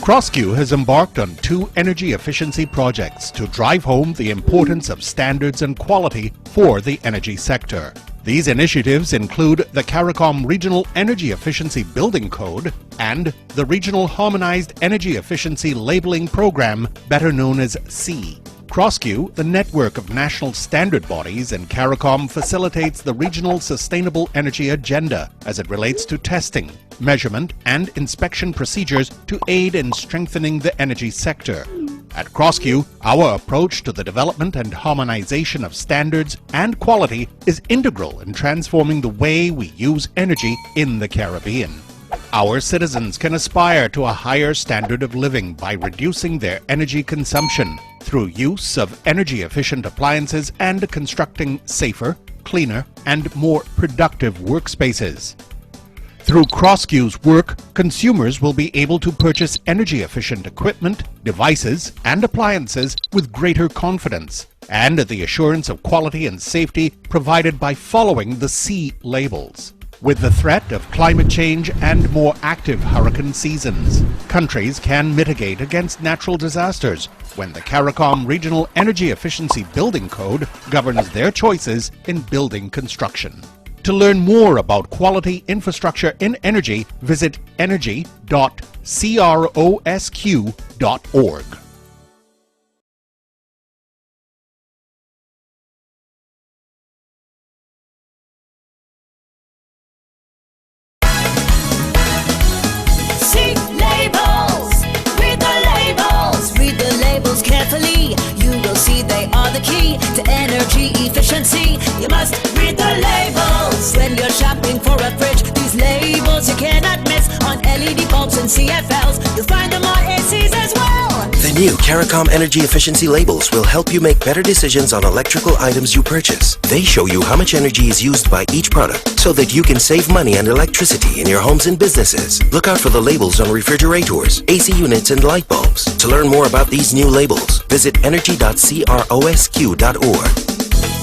CROSQ has embarked on 2 energy efficiency projects to drive home the importance of standards and quality for the energy sector. These initiatives include the CARICOM Regional Energy Efficiency Building Code and the Regional Harmonized Energy Efficiency Labeling Program, better known as CEE. CROSQ, the network of national standard bodies in CARICOM, facilitates the regional sustainable energy agenda as it relates to testing, measurement and inspection procedures to aid in strengthening the energy sector. At CROSQ, our approach to the development and harmonization of standards and quality is integral in transforming the way we use energy in the Caribbean. Our citizens can aspire to a higher standard of living by reducing their energy consumption through use of energy-efficient appliances and constructing safer, cleaner, and more productive workspaces. Through CROSQ's work, consumers will be able to purchase energy-efficient equipment, devices, and appliances with greater confidence and the assurance of quality and safety provided by following the CEE labels. With the threat of climate change and more active hurricane seasons, countries can mitigate against natural disasters when the CARICOM Regional Energy Efficiency Building Code governs their choices in building construction. To learn more about quality infrastructure in energy, visit energy.crosq.org. Carefully, you will see they are the key to energy efficiency. You must read the labels when you're shopping for a fridge. These labels you cannot miss on LED bulbs and CFLs. You'll find them on ACs as well. The new CARICOM Energy Efficiency labels will help you make better decisions on electrical items you purchase. They show you how much energy is used by each product so that you can save money and electricity in your homes and businesses. Look out for the labels on refrigerators, AC units, and light bulbs. To learn more about these new labels, visit energy.crosq.org.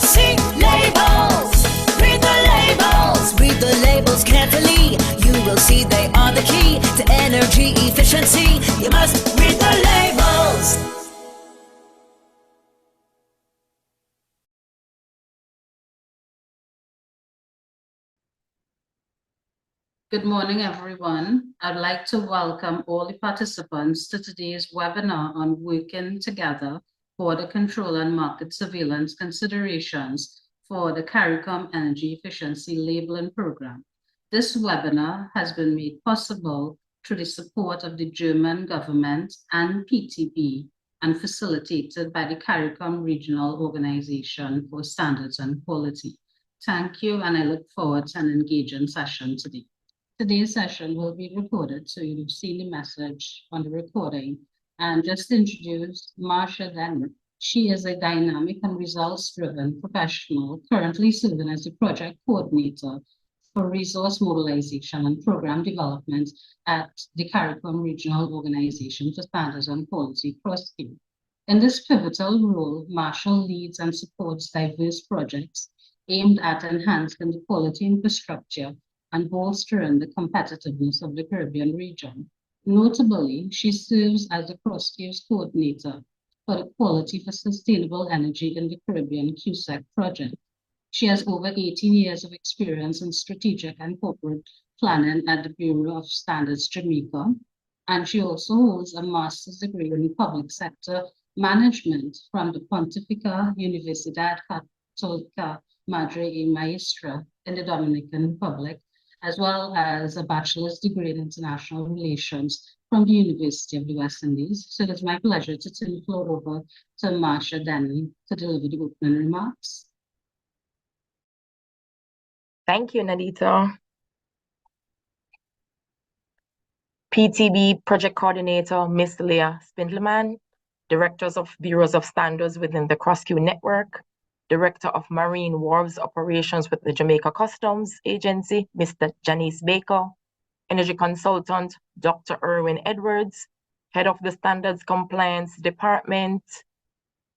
See labels, read the labels, read the labels carefully. You will see they are the key to energy efficiency. You must read the labels. Good morning, everyone. I'd like to welcome all the participants to today's webinar on working together for the control and market surveillance considerations for the CARICOM Energy Efficiency Labeling Program. This webinar has been made possible through the support of the German government and PTB and facilitated by the CARICOM Regional Organization for Standards and Quality. Thank you, and I look forward to an engaging session today. Today's session will be recorded, so you've seen the message on the recording. And just to introduce Marsha Denman. She is a dynamic and results-driven professional currently serving as the project coordinator for resource mobilization and program development at the CARICOM Regional Organization for Standards and Quality, CROSQ. In this pivotal role, Marsha leads and supports diverse projects aimed at enhancing the quality infrastructure and bolstering the competitiveness of the Caribbean region. Notably, she serves as the CROSQ's coordinator for the Quality for Sustainable Energy in the Caribbean QSEC Project. She has over 18 years of experience in strategic and corporate planning at the Bureau of Standards Jamaica, and she also holds a master's degree in public sector management from the Pontificia Universidad Católica Madre y Maestra in the Dominican Republic, as well as a bachelor's degree in international relations from the University of the West Indies. So it's my pleasure to turn the floor over to Marsha Denny to deliver the opening remarks. Thank you, Nadita. PTB Project Coordinator, Ms. Leah Spindleman, Directors of Bureaus of Standards within the CROSQ Network, Director of Marine Wharves Operations with the Jamaica Customs Agency, Mr. Janice Baker, Energy Consultant, Dr. Erwin Edwards, Head of the Standards Compliance Department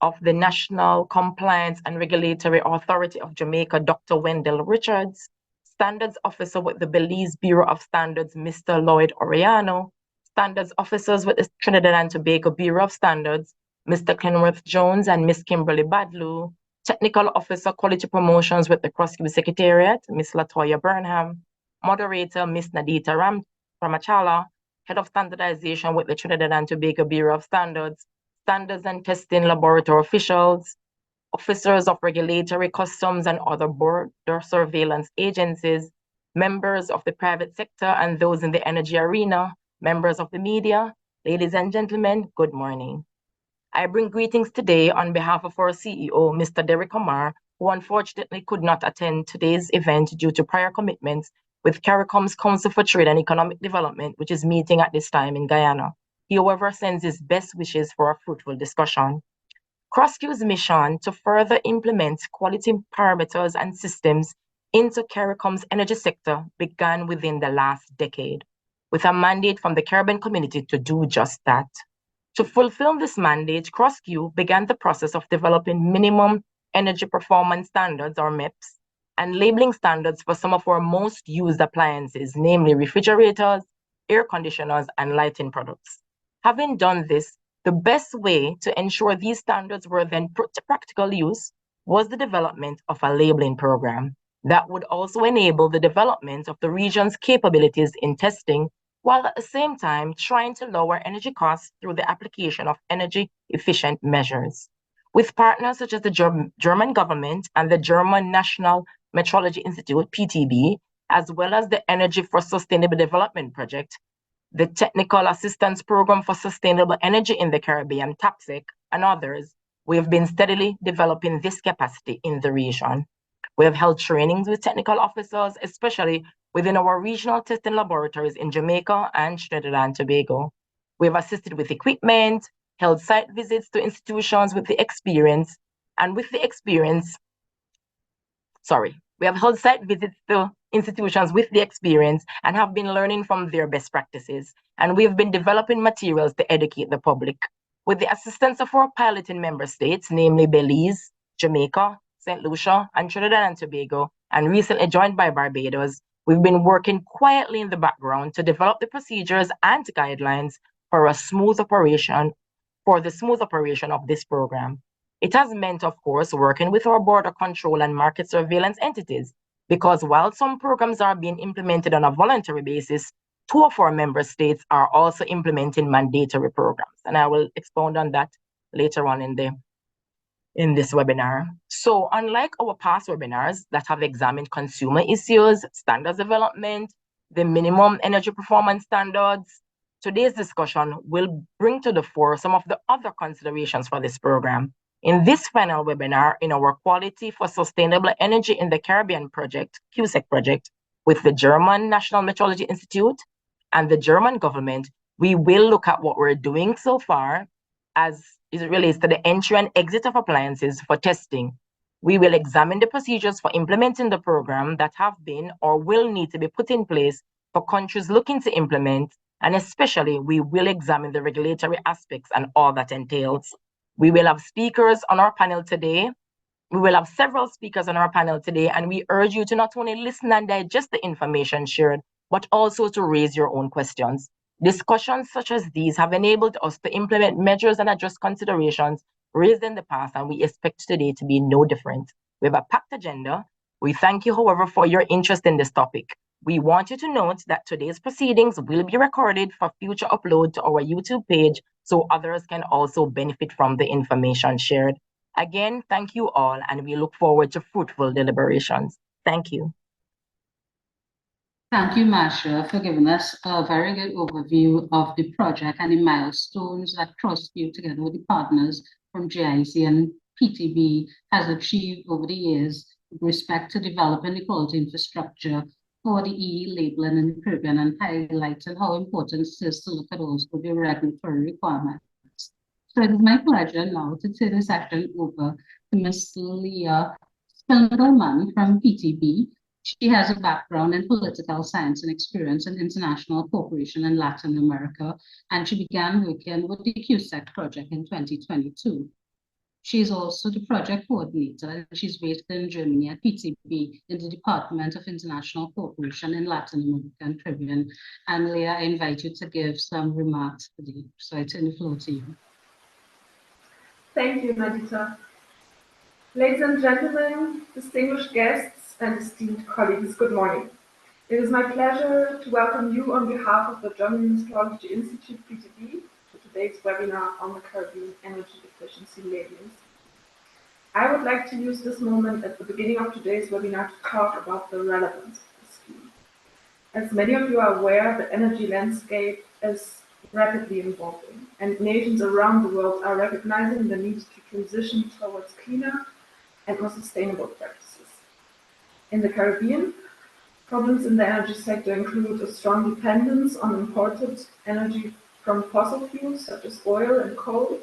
of the National Compliance and Regulatory Authority of Jamaica, Dr. Wendell Richards, Standards Officer with the Belize Bureau of Standards, Mr. Lloyd Oriano, Standards Officers with the Trinidad and Tobago Bureau of Standards, Mr. Kenworth Jones and Ms. Kimberly Badlew, Technical Officer Quality Promotions with the CROSQ Secretariat, Ms. Latoya Burnham, Moderator, Ms. Nadita Ramachala, Head of Standardization with the Trinidad and Tobago Bureau of Standards, Standards and Testing Laboratory Officials, Officers of Regulatory, Customs, and other border surveillance agencies, members of the private sector and those in the energy arena, members of the media, ladies and gentlemen, good morning. I bring greetings today on behalf of our CEO, Mr. Derek Omar, who unfortunately could not attend today's event due to prior commitments with CARICOM's Council for Trade and Economic Development, which is meeting at this time in Guyana. He, however, sends his best wishes for a fruitful discussion. CROSQ's mission to further implement quality parameters and systems into CARICOM's energy sector began within the last decade, with a mandate from the Caribbean community to do just that. To fulfill this mandate, CROSQ began the process of developing minimum energy performance standards, or MEPS, and labeling standards for some of our most used appliances, namely refrigerators, air conditioners, and lighting products. Having done this, the best way to ensure these standards were then put to practical use was the development of a labeling program that would also enable the development of the region's capabilities in testing, while at the same time trying to lower energy costs through the application of energy efficient measures. With partners such as the German government and the German National Metrology Institute, PTB, as well as the Energy for Sustainable Development Project, the Technical Assistance Program for Sustainable Energy in the Caribbean, TAPSEC, and others, we have been steadily developing this capacity in the region. We have held trainings with technical officers, especially within our regional testing laboratories in Jamaica and Trinidad and Tobago. We have assisted with equipment, held site visits to institutions with the experience, we have held site visits to institutions with the experience and have been learning from their best practices. And we have been developing materials to educate the public. With the assistance of our piloting member states, namely Belize, Jamaica, St. Lucia, and Trinidad and Tobago, and recently joined by Barbados, we've been working quietly in the background to develop the procedures and guidelines for the smooth operation of this program. It has meant, of course, working with our border control and market surveillance entities, because while some programs are being implemented on a voluntary basis, 2 of our member states are also implementing mandatory programs. And I will expound on that later on in this webinar. So unlike our past webinars that have examined consumer issues, standards development, the minimum energy performance standards, today's discussion will bring to the fore some of the other considerations for this program. In this final webinar in our Quality for Sustainable Energy in the Caribbean project, QSEC project, with the German National Metrology Institute and the German government, we will look at what we're doing so far as it relates to the entry and exit of appliances for testing. We will examine the procedures for implementing the program that have been or will need to be put in place for countries looking to implement, and especially we will examine the regulatory aspects and all that entails. We will have speakers on our panel today. We will have several speakers on our panel today, and we urge you to not only listen and digest the information shared, but also to raise your own questions. Discussions such as these have enabled us to implement measures and address considerations raised in the past, and we expect today to be no different. We have a packed agenda. We thank you, however, for your interest in this topic. We want you to note that today's proceedings will be recorded for future upload to our YouTube page so others can also benefit from the information shared. Again, thank you all, and we look forward to fruitful deliberations. Thank you. Thank you, Masha, for giving us a very good overview of the project and the milestones that CROSQ, together with the partners from GIC and PTB, has achieved over the years with respect to developing the quality infrastructure for the EE labeling in the Caribbean, and highlighting how important it is to look at also the regulatory requirements. So it is my pleasure now to turn the session over to Ms. Leah Spindelman from PTB. She has a background in political science and experience in international cooperation in Latin America, and she began working with the QSEC project in 2022. She is also the project coordinator, and she's based in Germany at PTB in the Department of International Cooperation in Latin America and Caribbean. And Leah, I invite you to give some remarks today. So I turn the floor to you. Thank you, Nadita. Ladies and gentlemen, distinguished guests and esteemed colleagues, good morning. It is my pleasure to welcome you on behalf of the German Metrology Institute, PTB, to today's webinar on the Caribbean Energy Efficiency Labeling. I would like to use this moment at the beginning of today's webinar to talk about the relevance of the scheme. As many of you are aware, the energy landscape is rapidly evolving, and nations around the world are recognizing the need to transition towards cleaner and more sustainable practices. In the Caribbean, problems in the energy sector include a strong dependence on imported energy from fossil fuels such as oil and coal,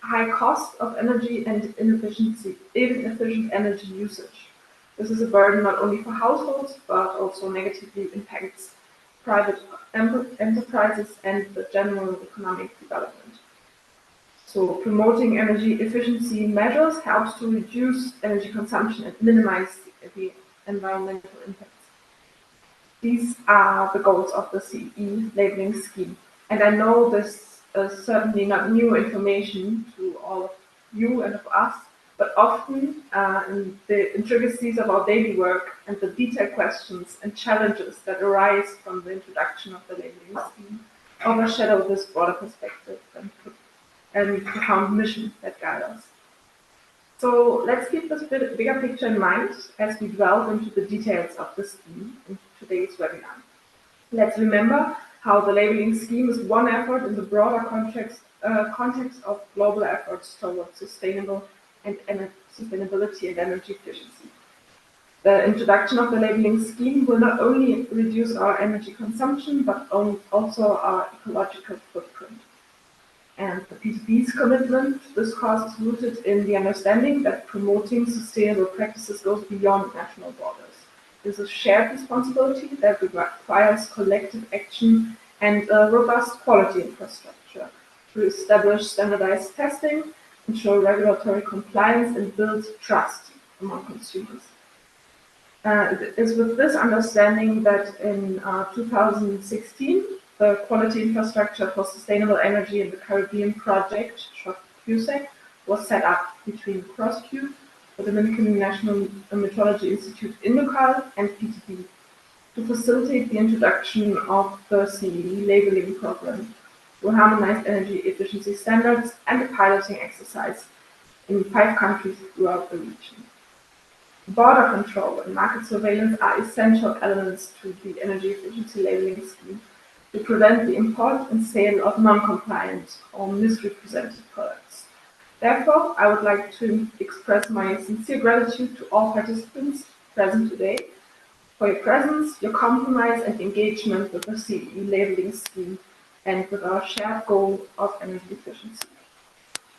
high cost of energy, and inefficient energy usage. This is a burden not only for households, but also negatively impacts private enterprises and the general economic development. So promoting energy efficiency measures helps to reduce energy consumption and minimize the environmental impacts. These are the goals of the CEE labeling scheme. And I know this is certainly not new information to all of you and of us, but often in the intricacies of our daily work and the detailed questions and challenges that arise from the introduction of the labeling scheme overshadow this broader perspective and profound mission that guide us. So let's keep this bigger picture in mind as we delve into the details of the scheme in today's webinar. Let's remember how the labeling scheme is one effort in the broader context of global efforts towards sustainability and energy efficiency. The introduction of the labeling scheme will not only reduce our energy consumption, but also our ecological footprint. And the PTB's commitment to this cause is rooted in the understanding that promoting sustainable practices goes beyond national borders. This is a shared responsibility that requires collective action and a robust quality infrastructure to establish standardized testing, ensure regulatory compliance, and build trust among consumers. It is with this understanding that in 2016, the Quality Infrastructure for Sustainable Energy in the Caribbean project, short QSEC, was set up between CROSQ, the Dominican National Metrology Institute in Local, and PTB to facilitate the introduction of the CEE labeling program to harmonize energy efficiency standards and a piloting exercise in 5 countries throughout the region. Border control and market surveillance are essential elements to the energy efficiency labeling scheme to prevent the import and sale of non-compliant or misrepresented products. Therefore, I would like to express my sincere gratitude to all participants present today for your presence, your compromise, and engagement with the CEE labeling scheme and with our shared goal of energy efficiency.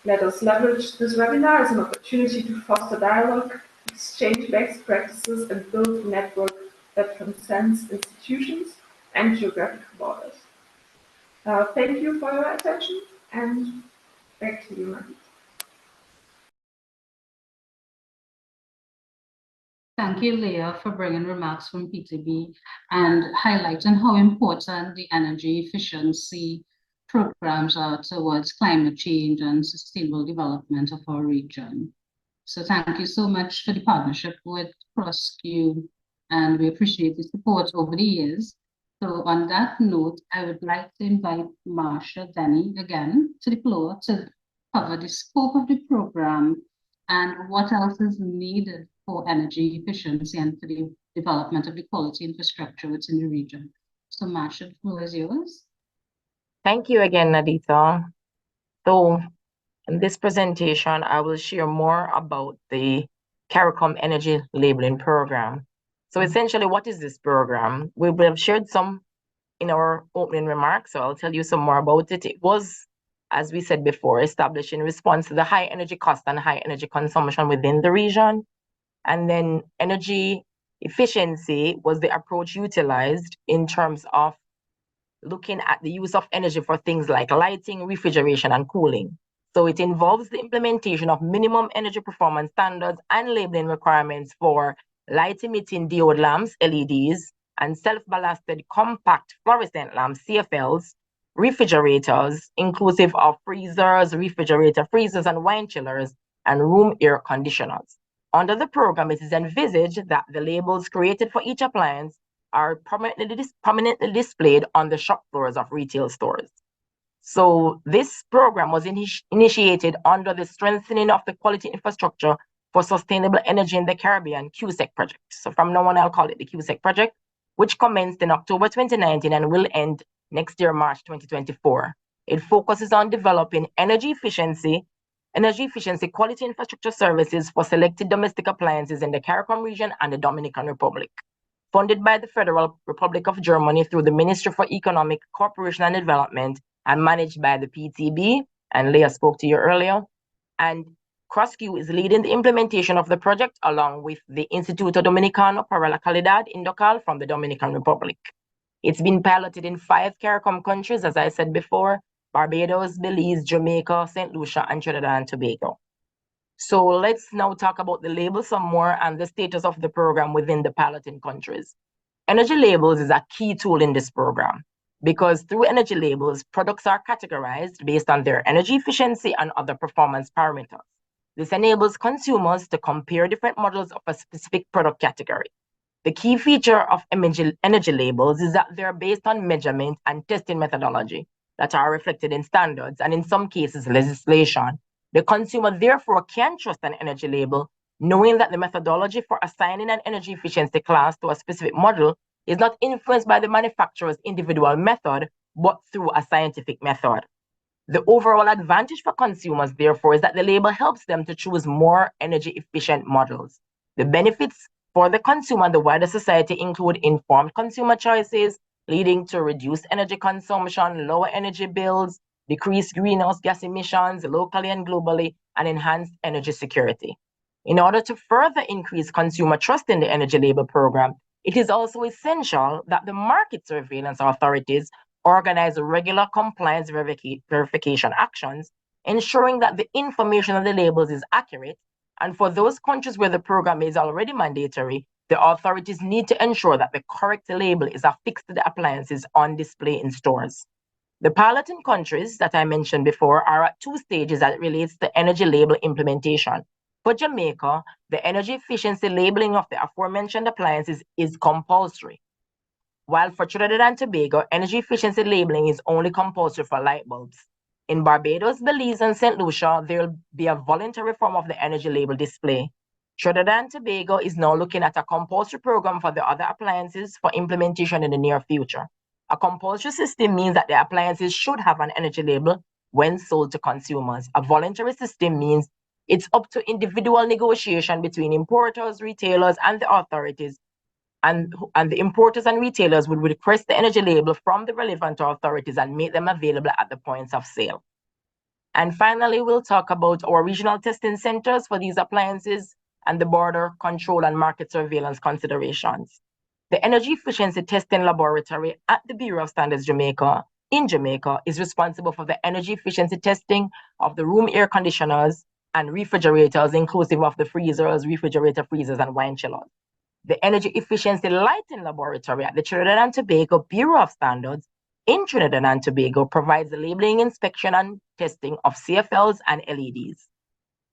Let us leverage this webinar as an opportunity to foster dialogue, exchange best practices, and build a network that transcends institutions and geographic borders. Thank you for your attention, and back to you, Nadita. Thank you, Leah, for bringing remarks from PTB and highlighting how important the energy efficiency programs are towards climate change and sustainable development of our region. So thank you so much for the partnership with CROSQ, and we appreciate the support over the years. So on that note, I would like to invite Marsha Denny again to the floor to cover the scope of the program and what else is needed for energy efficiency and for the development of the quality infrastructure within the region. So Marsha, the floor is yours. Thank you again, Nadita. So in this presentation, I will share more about the CARICOM Energy Labeling Program. So essentially, what is this program? We have shared some in our opening remarks, so I'll tell you some more about it. It was, as we said before, established in response to the high energy cost and high energy consumption within the region. And then energy efficiency was the approach utilized in terms of looking at the use of energy for things like lighting, refrigeration, and cooling. So it involves the implementation of minimum energy performance standards and labeling requirements for light-emitting diode lamps, LEDs, and self-ballasted compact fluorescent lamps, CFLs, refrigerators, inclusive of freezers, refrigerator freezers, and wine chillers, and room air conditioners. Under the program, it is envisaged that the labels created for each appliance are prominently displayed on the shop floors of retail stores. So this program was initiated under the Strengthening of the Quality Infrastructure for Sustainable Energy in the Caribbean, QSEC Project. So from now on, I'll call it the QSEC Project, which commenced in October 2019 and will end next year, March 2024. It focuses on developing energy efficiency quality infrastructure services for selected domestic appliances in the CARICOM region and the Dominican Republic. Funded by the Federal Republic of Germany through the Ministry for Economic Cooperation and Development and managed by the PTB, and Leah spoke to you earlier. And CROSQ is leading the implementation of the project along with the Instituto Dominicano para la Calidad Indocal from the Dominican Republic. It's been piloted in 5 CARICOM countries, as I said before: Barbados, Belize, Jamaica, St. Lucia, and Trinidad and Tobago. So let's now talk about the label some more and the status of the program within the piloting countries. Energy labels is a key tool in this program because through energy labels, products are categorized based on their energy efficiency and other performance parameters. This enables consumers to compare different models of a specific product category. The key feature of energy labels is that they're based on measurement and testing methodology that are reflected in standards and in some cases legislation. The consumer therefore can trust an energy label, knowing that the methodology for assigning an energy efficiency class to a specific model is not influenced by the manufacturer's individual method, but through a scientific method. The overall advantage for consumers, therefore, is that the label helps them to choose more energy efficient models. The benefits for the consumer and the wider society include informed consumer choices, leading to reduced energy consumption, lower energy bills, decreased greenhouse gas emissions locally and globally, and enhanced energy security. In order to further increase consumer trust in the energy label program, it is also essential that the market surveillance authorities organize regular compliance verification actions, ensuring that the information on the labels is accurate. And for those countries where the program is already mandatory, the authorities need to ensure that the correct label is affixed to the appliances on display in stores. The piloting countries that I mentioned before are at 2 stages as it relates to energy label implementation. For Jamaica, the energy efficiency labeling of the aforementioned appliances is compulsory, while for Trinidad and Tobago, energy efficiency labeling is only compulsory for light bulbs. In Barbados, Belize, and St. Lucia, there will be a voluntary form of the energy label display. Trinidad and Tobago is now looking at a compulsory program for the other appliances for implementation in the near future. A compulsory system means that the appliances should have an energy label when sold to consumers. A voluntary system means it's up to individual negotiation between importers, retailers, and the authorities. And the importers and retailers would request the energy label from the relevant authorities and make them available at the points of sale. And finally, we'll talk about our regional testing centers for these appliances and the border control and market surveillance considerations. The Energy Efficiency Testing Laboratory at the Bureau of Standards Jamaica in Jamaica is responsible for the energy efficiency testing of the room air conditioners and refrigerators, inclusive of the freezers, refrigerator freezers, and wine chillers. The Energy Efficiency Lighting Laboratory at the Trinidad and Tobago Bureau of Standards in Trinidad and Tobago provides the labeling, inspection, and testing of CFLs and LEDs.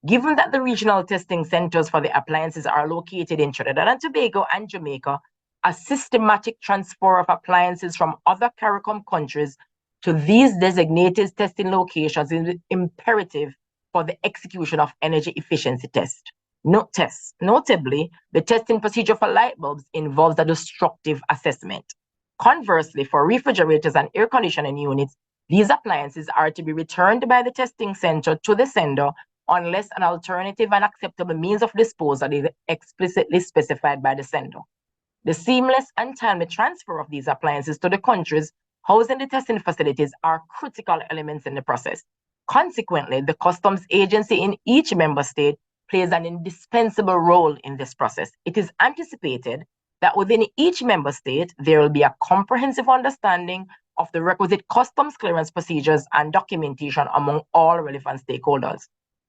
Given that the regional testing centers for the appliances are located in Trinidad and Tobago and Jamaica, a systematic transfer of appliances from other CARICOM countries to these designated testing locations is imperative for the execution of energy efficiency tests. Notably, the testing procedure for light bulbs involves a destructive assessment. Conversely, for refrigerators and air conditioning units, these appliances are to be returned by the testing center to the sender unless an alternative and acceptable means of disposal is explicitly specified by the sender. The seamless and timely transfer of these appliances to the countries housing the testing facilities are critical elements in the process. Consequently, the customs agency in each member state plays an indispensable role in this process. It is anticipated that within each member state, there will be a comprehensive understanding of the requisite customs clearance procedures and documentation among all relevant stakeholders.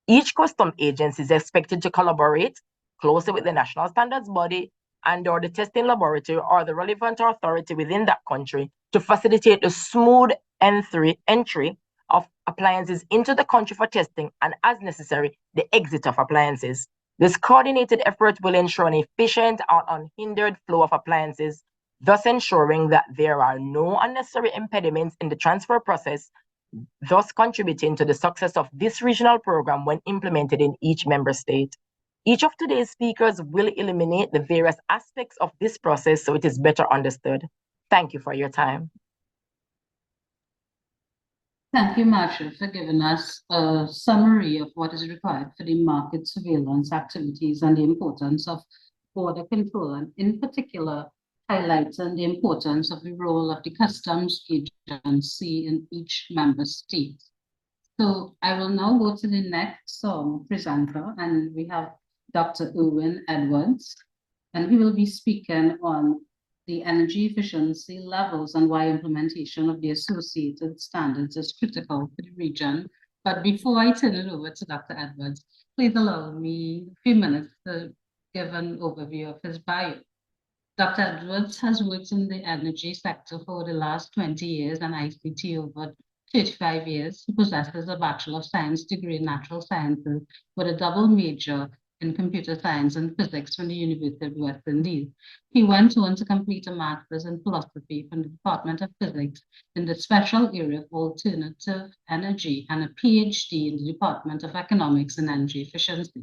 Each custom agency is expected to collaborate closely with the national standards body and/or the testing laboratory or the relevant authority within that country to facilitate the smooth entry of appliances into the country for testing and, as necessary, the exit of appliances. This coordinated effort will ensure an efficient and unhindered flow of appliances, thus ensuring that there are no unnecessary impediments in the transfer process, thus contributing to the success of this regional program when implemented in each member state. Each of today's speakers will illuminate the various aspects of this process so it is better understood. Thank you for your time. Thank you, Marcia, for giving us a summary of what is required for the market surveillance activities and the importance of border control, and in particular, highlighting the importance of the role of the customs agency in each member state. So I will now go to the next presenter, and we have Dr. Owen Edwards, and he will be speaking on the energy efficiency levels and why implementation of the associated standards is critical for the region. But before I turn it over to Dr. Edwards, please allow me a few minutes to give an overview of his bio. Dr. Edwards has worked in the energy sector for the last 20 years and ICT over 35 years. He possesses a Bachelor of Science degree in Natural Sciences with a double major in Computer Science and Physics from the University of West Indies. He went on to complete a Master's in Philosophy from the Department of Physics in the special area of alternative energy and a PhD in the Department of Economics and Energy Efficiency.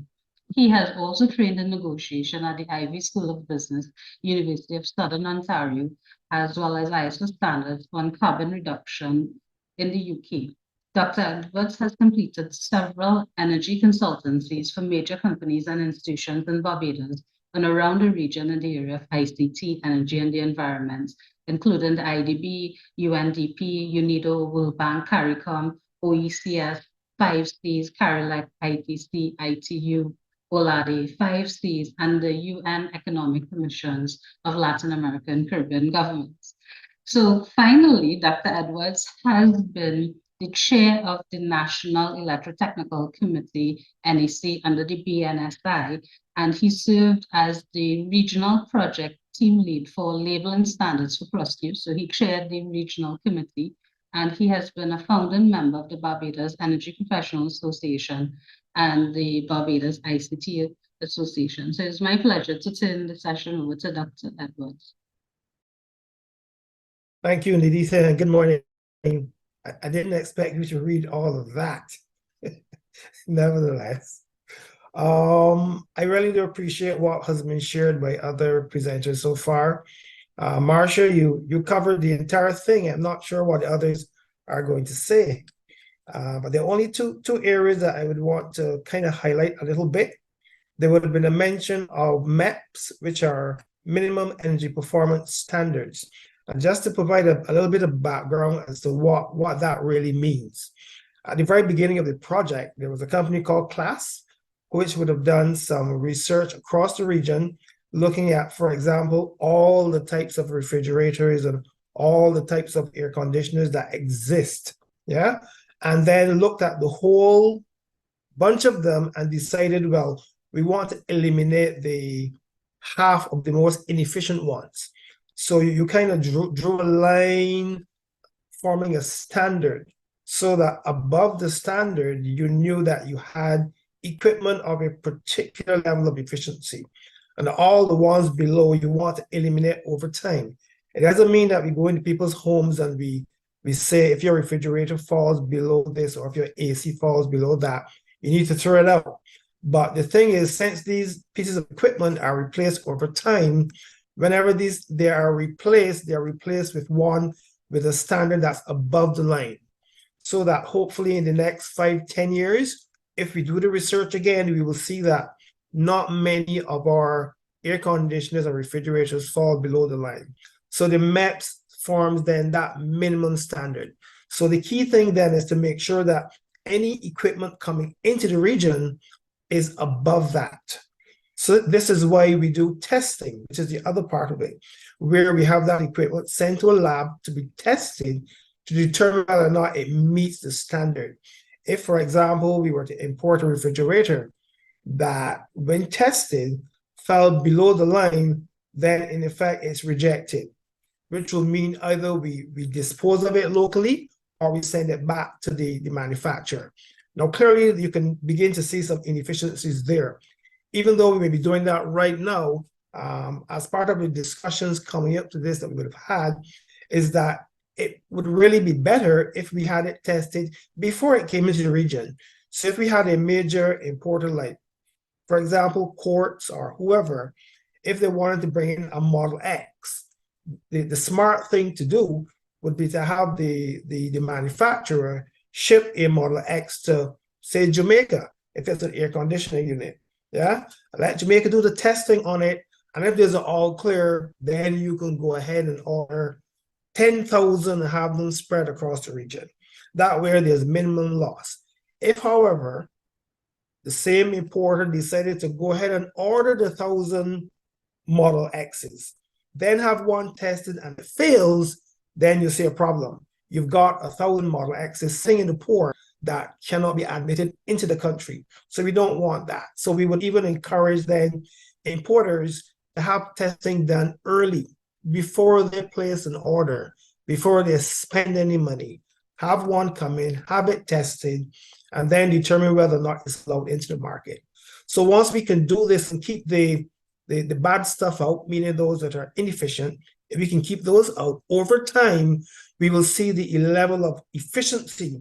He has also trained in negotiation at the Ivy School of Business, University of Southern Ontario, as well as ISO standards on carbon reduction in the UK. Dr. Edwards has completed several energy consultancies for major companies and institutions in Barbados and around the region in the area of ICT, energy, and the environment, including the IDB, UNDP, UNIDO, World Bank, CARICOM, OECS, 5Cs, CARILEC, ITC, ITU, OLADE, 5Cs, and the UN Economic Commissions of Latin America and Caribbean governments. So finally, Dr. Edwards has been the chair of the National Electrotechnical Committee, NEC, under the BNSI, and he served as the regional project team lead for labeling standards for CROSQ. So he chaired the regional committee, and he has been a founding member of the Barbados Energy Professionals Association and the Barbados ICT Association. So it's my pleasure to turn the session over to Dr. Edwards. Thank you, Nadita, and good morning. I didn't expect you to read all of that. Nevertheless, I really do appreciate what has been shared by other presenters so far. Marcia, you covered the entire thing. I'm not sure what the others are going to say, but there are only two areas that I would want to kind of highlight a little bit. There would have been a mention of MEPS, which are Minimum Energy Performance Standards. And just to provide a little bit of background as to what that really means. At the very beginning of the project, there was a company called CLAS, which would have done some research across the region, looking at, for example, all the types of refrigerators and all the types of air conditioners that exist, yeah? And then looked at the whole bunch of them and decided, well, we want to eliminate the half of the most inefficient ones. So you kind of drew a line forming a standard so that above the standard, you knew that you had equipment of a particular level of efficiency. And all the ones below you want to eliminate over time. It doesn't mean that we go into people's homes and we say, if your refrigerator falls below this or if your AC falls below that, you need to throw it out. But the thing is, since these pieces of equipment are replaced over time, whenever they are replaced with a standard that's above the line. So that hopefully in the next 5-10 years, if we do the research again, we will see that not many of our air conditioners or refrigerators fall below the line. So the MEPS forms then that minimum standard. So the key thing then is to make sure that any equipment coming into the region is above that. So this is why we do testing, which is the other part of it. where we have that equipment sent to a lab to be tested to determine whether or not it meets the standard. If, for example, we were to import a refrigerator that, when tested, fell below the line, then in effect it's rejected, which will mean either we dispose of it locally or we send it back to the manufacturer. Now, clearly, you can begin to see some inefficiencies there. Even though we may be doing that right now, as part of the discussions coming up to this that we would have had, is that it would really be better if we had it tested before it came into the region. So if we had a major importer like, for example, Quartz or whoever, if they wanted to bring in a Model X, the smart thing to do would be to have the manufacturer ship a Model X to, say, Jamaica, if it's an air conditioning unit. Yeah, let Jamaica do the testing on it, and if there's an all clear, then you can go ahead and order 10,000 and have them spread across the region. That way there's minimum loss. If, however, the same importer decided to go ahead and order the 1,000 Model X's, then have one tested and it fails, then you see a problem. You've got 1,000 Model X's sitting in the port that cannot be admitted into the country. So we don't want that. So we would even encourage then importers to have testing done early, before they place an order, before they spend any money. Have one come in, have it tested, and then determine whether or not it's allowed into the market. So once we can do this and keep the bad stuff out, meaning those that are inefficient, if we can keep those out, over time, we will see the level of efficiency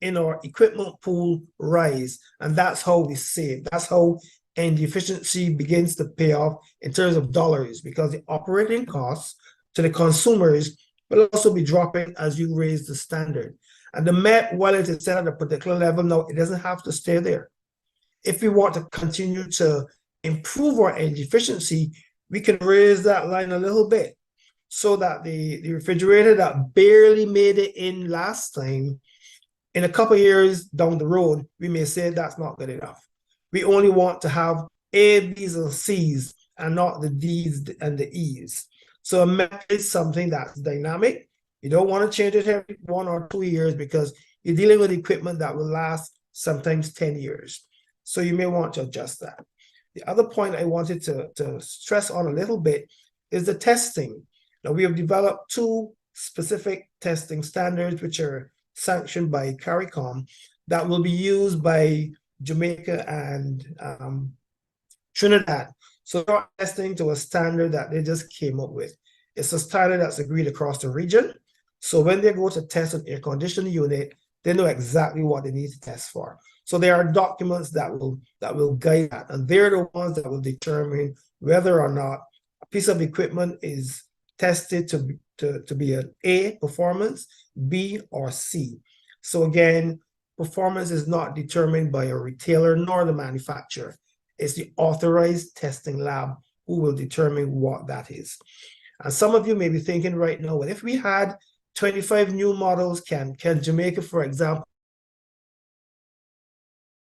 in our equipment pool rise. And that's how we save. That's how energy efficiency begins to pay off in terms of dollars, because the operating costs to the consumers will also be dropping as you raise the standard. And the MET, while it is set at a particular level now, it doesn't have to stay there. If we want to continue to improve our energy efficiency, we can raise that line a little bit so that the refrigerator that barely made it in last time, in a couple of years down the road, we may say that's not good enough. We only want to have A, B's, and C's, and not the D's and the E's. So a MET is something that's dynamic. You don't want to change it every 1 or 2 years because you're dealing with equipment that will last sometimes 10 years. So you may want to adjust that. The other point I wanted to stress on a little bit is the testing. Now, we have developed 2 specific testing standards which are sanctioned by CARICOM that will be used by Jamaica and Trinidad. So they're testing to a standard that they just came up with. It's a standard that's agreed across the region. So when they go to test an air conditioning unit, they know exactly what they need to test for. So there are documents that will guide that, and they're the ones that will determine whether or not a piece of equipment is tested to be an A, performance, B, or C. So again, performance is not determined by a retailer nor the manufacturer. It's the authorized testing lab who will determine what that is. And some of you may be thinking right now, well, if we had 25 new models, can Jamaica, for example,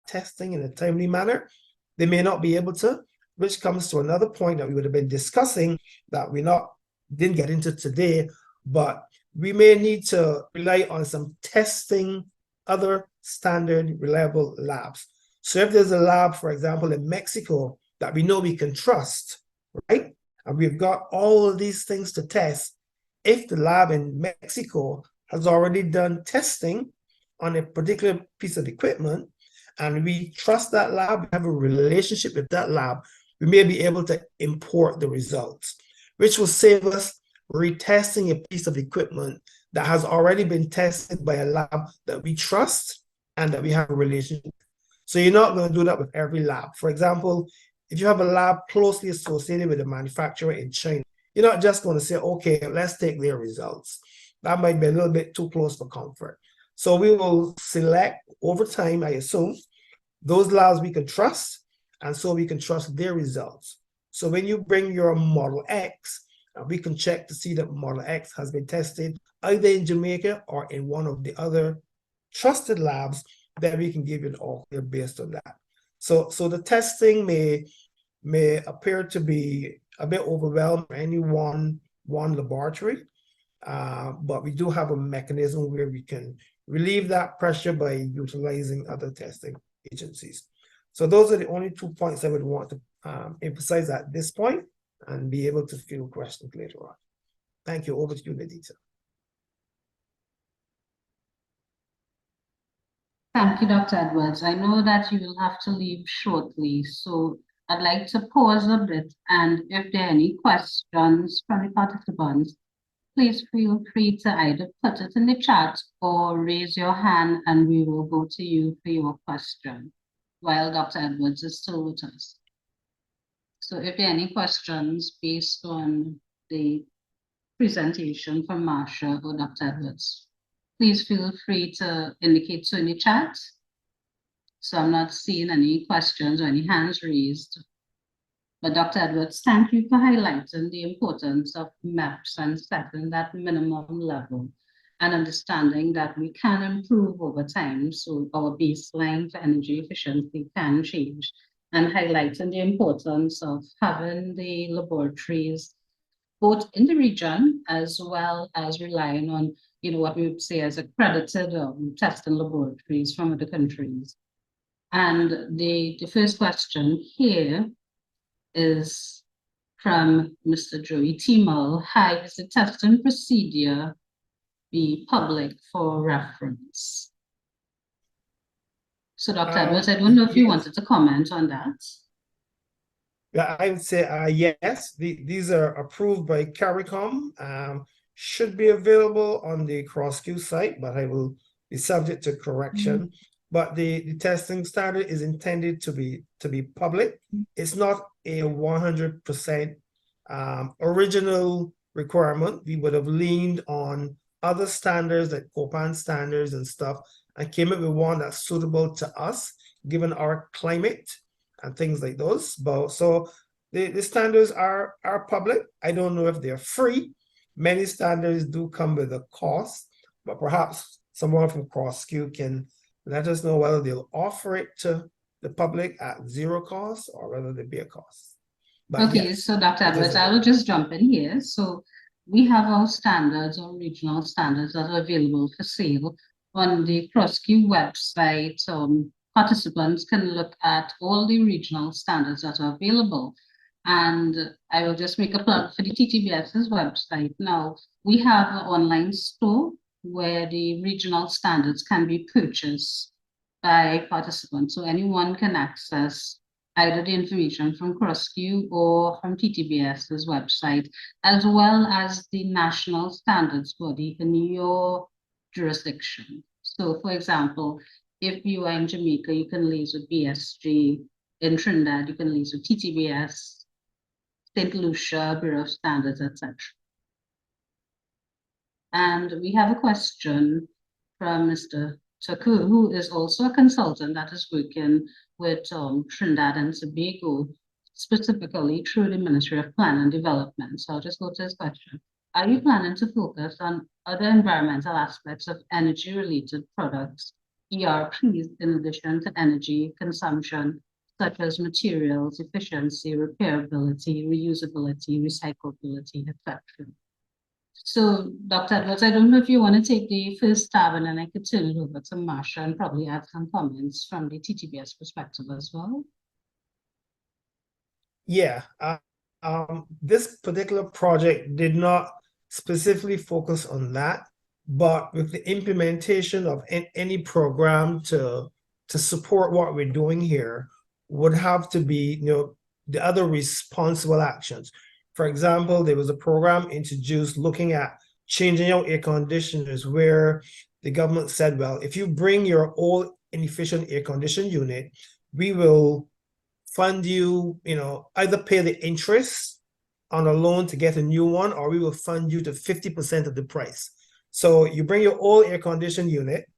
testing in a timely manner? They may not be able to, which comes to another point that we would have been discussing that we didn't get into today, but we may need to rely on some testing, other standard reliable labs. So if there's a lab, for example, in Mexico that we know we can trust, right? And we've got all of these things to test. If the lab in Mexico has already done testing on a particular piece of equipment, and we trust that lab, we have a relationship with that lab, we may be able to import the results, which will save us retesting a piece of equipment that has already been tested by a lab that we trust and that we have a relationship with. So you're not going to do that with every lab. For example, if you have a lab closely associated with a manufacturer in China, you're not just going to say, okay, let's take their results. That might be a little bit too close for comfort. So we will select over time, I assume, those labs we can trust, and so we can trust their results. So when you bring your Model X, we can check to see that Model X has been tested either in Jamaica or in one of the other trusted labs, then we can give you an all clear based on that. So the testing may appear to be a bit overwhelming for anyone one laboratory, but we do have a mechanism where we can relieve that pressure by utilizing other testing agencies. So those are the only 2 points I would want to emphasize at this point, and be able to field questions later on. Thank you. Over to you, Nadita. Thank you, Dr. Edwards. I know that you will have to leave shortly, so I'd like to pause a bit, and if there are any questions from the participants, please feel free to either put it in the chat or raise your hand, and we will go to you for your question while Dr. Edwards is still with us. So if there are any questions based on the presentation from Marsha or Dr. Edwards, please feel free to indicate so in the chat. So I'm not seeing any questions or any hands raised. But Dr. Edwards, thank you for highlighting the importance of MEPS and setting that minimum level and understanding that we can improve over time, so our baseline for energy efficiency can change, and highlighting the importance of having the laboratories both in the region as well as relying on, what we would say as accredited testing laboratories from other countries. And the first question here is from Mr. Joey Timal. Hi, is the testing procedure be public for reference? So Dr. Edwards, I don't know if you wanted to comment on that. Yeah, I would say yes. These are approved by CARICOM. Should be available on the CROSQ site, but I will be subject to correction. But the testing standard is intended to be public. It's not a 100% original requirement. We would have leaned on other standards like COPAN standards and stuff, and came up with one that's suitable to us, given our climate and things like those. But so the standards are public. I don't know if they're free. Many standards do come with a cost, but perhaps someone from CROSQ can let us know whether they'll offer it to the public at zero cost or whether they be a cost. But okay, yes, so Dr. Edwards, I will just jump in here. So we have our standards or regional standards that are available for sale on the CROSQ website. Participants can look at all the regional standards that are available. And I will just make a plug for the TTBS's website. Now, we have an online store where the regional standards can be purchased by participants. So anyone can access either the information from CROSQ or from TTBS's website, as well as the national standards body in your jurisdiction. So for example, if you are in Jamaica, you can liaise with BSG. In Trinidad, you can liaise with TTBS, St. Lucia, Bureau of Standards, etc. And we have a question from Mr. Taku, who is also a consultant that is working with Trinidad and Tobago, specifically through the Ministry of Plan and Development. So I'll just go to his question. Are you planning to focus on other environmental aspects of energy-related products, ERPs, in addition to energy consumption, such as materials, efficiency, repairability, reusability, recyclability, etc.? So, Dr. Edwards, I don't know if you want to take the first stab, and then I could turn it over to Marsha and probably add some comments from the TTBS perspective as well. Yeah, this particular project did not specifically focus on that, but with the implementation of any program to support what we're doing here would have to be, the other responsible actions. For example, there was a program introduced looking at changing out air conditioners, where the government said, well, if you bring your old inefficient air conditioning unit, we will fund you, either pay the interest on a loan to get a new one, or we will fund you to 50% of the price. So you bring your old air conditioning unit,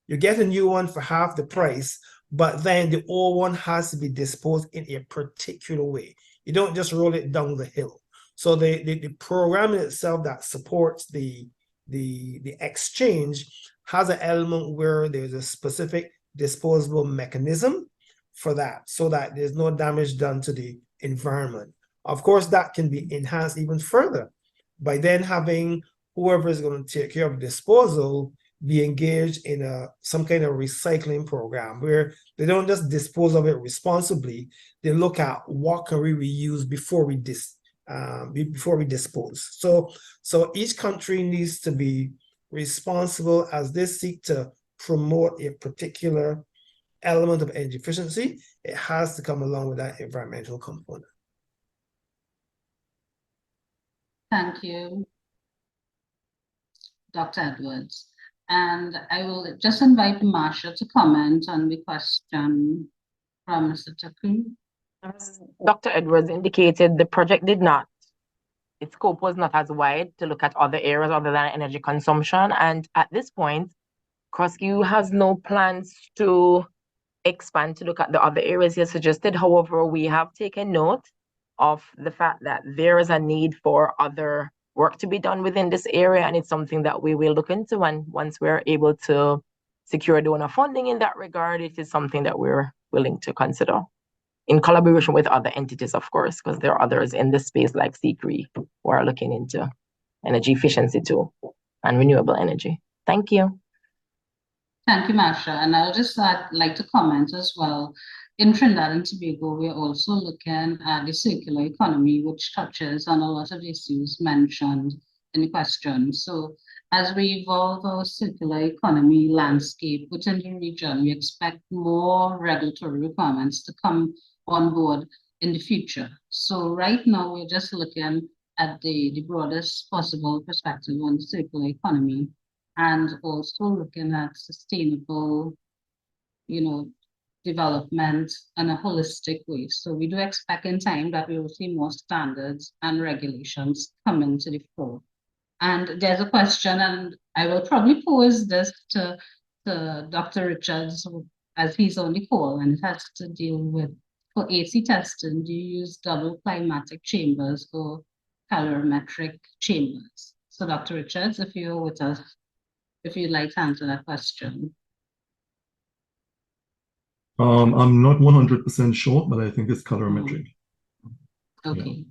you get a new one for half the price, but then the old one has to be disposed in a particular way. You don't just roll it down the hill. So the program in itself that supports the exchange has an element where there's a specific disposable mechanism for that, so that there's no damage done to the environment. Of course, that can be enhanced even further by then having whoever is going to take care of disposal be engaged in some kind of recycling program where they don't just dispose of it responsibly. They look at what can we reuse before we dispose. So each country needs to be responsible as they seek to promote a particular element of energy efficiency. It has to come along with that environmental component. Thank you, Dr. Edwards. And I will just invite Marsha to comment on the question from Mr. Taku. As Dr. Edwards indicated, the project did not, its scope was not as wide to look at other areas other than energy consumption. And at this point, CROSQ has no plans to expand to look at the other areas you suggested. However, we have taken note of the fact that there is a need for other work to be done within this area, and it's something that we will look into. And once we're able to secure donor funding in that regard, it is something that we're willing to consider in collaboration with other entities, of course, because there are others in this space like CEE who are looking into energy efficiency too and renewable energy. Thank you. Thank you, Marsha. And I'll just like to comment as well. In Trinidad and Tobago, we're also looking at the circular economy, which touches on a lot of issues mentioned in the question. So as we evolve our circular economy landscape within the region, we expect more regulatory requirements to come on board in the future. So right now, we're just looking at the broadest possible perspective on the circular economy, and also looking at sustainable, development in a holistic way. So we do expect in time that we will see more standards and regulations come into the fore. And there's a question, and I will probably pose this to Dr. Richards as he's on the call, and it has to deal with, for AC testing, do you use double climatic chambers or calorimetric chambers? So Dr. Richards, if you're with us, if you'd like to answer that question. I'm not 100% sure, but I think it's calorimetric. Okay. Yeah.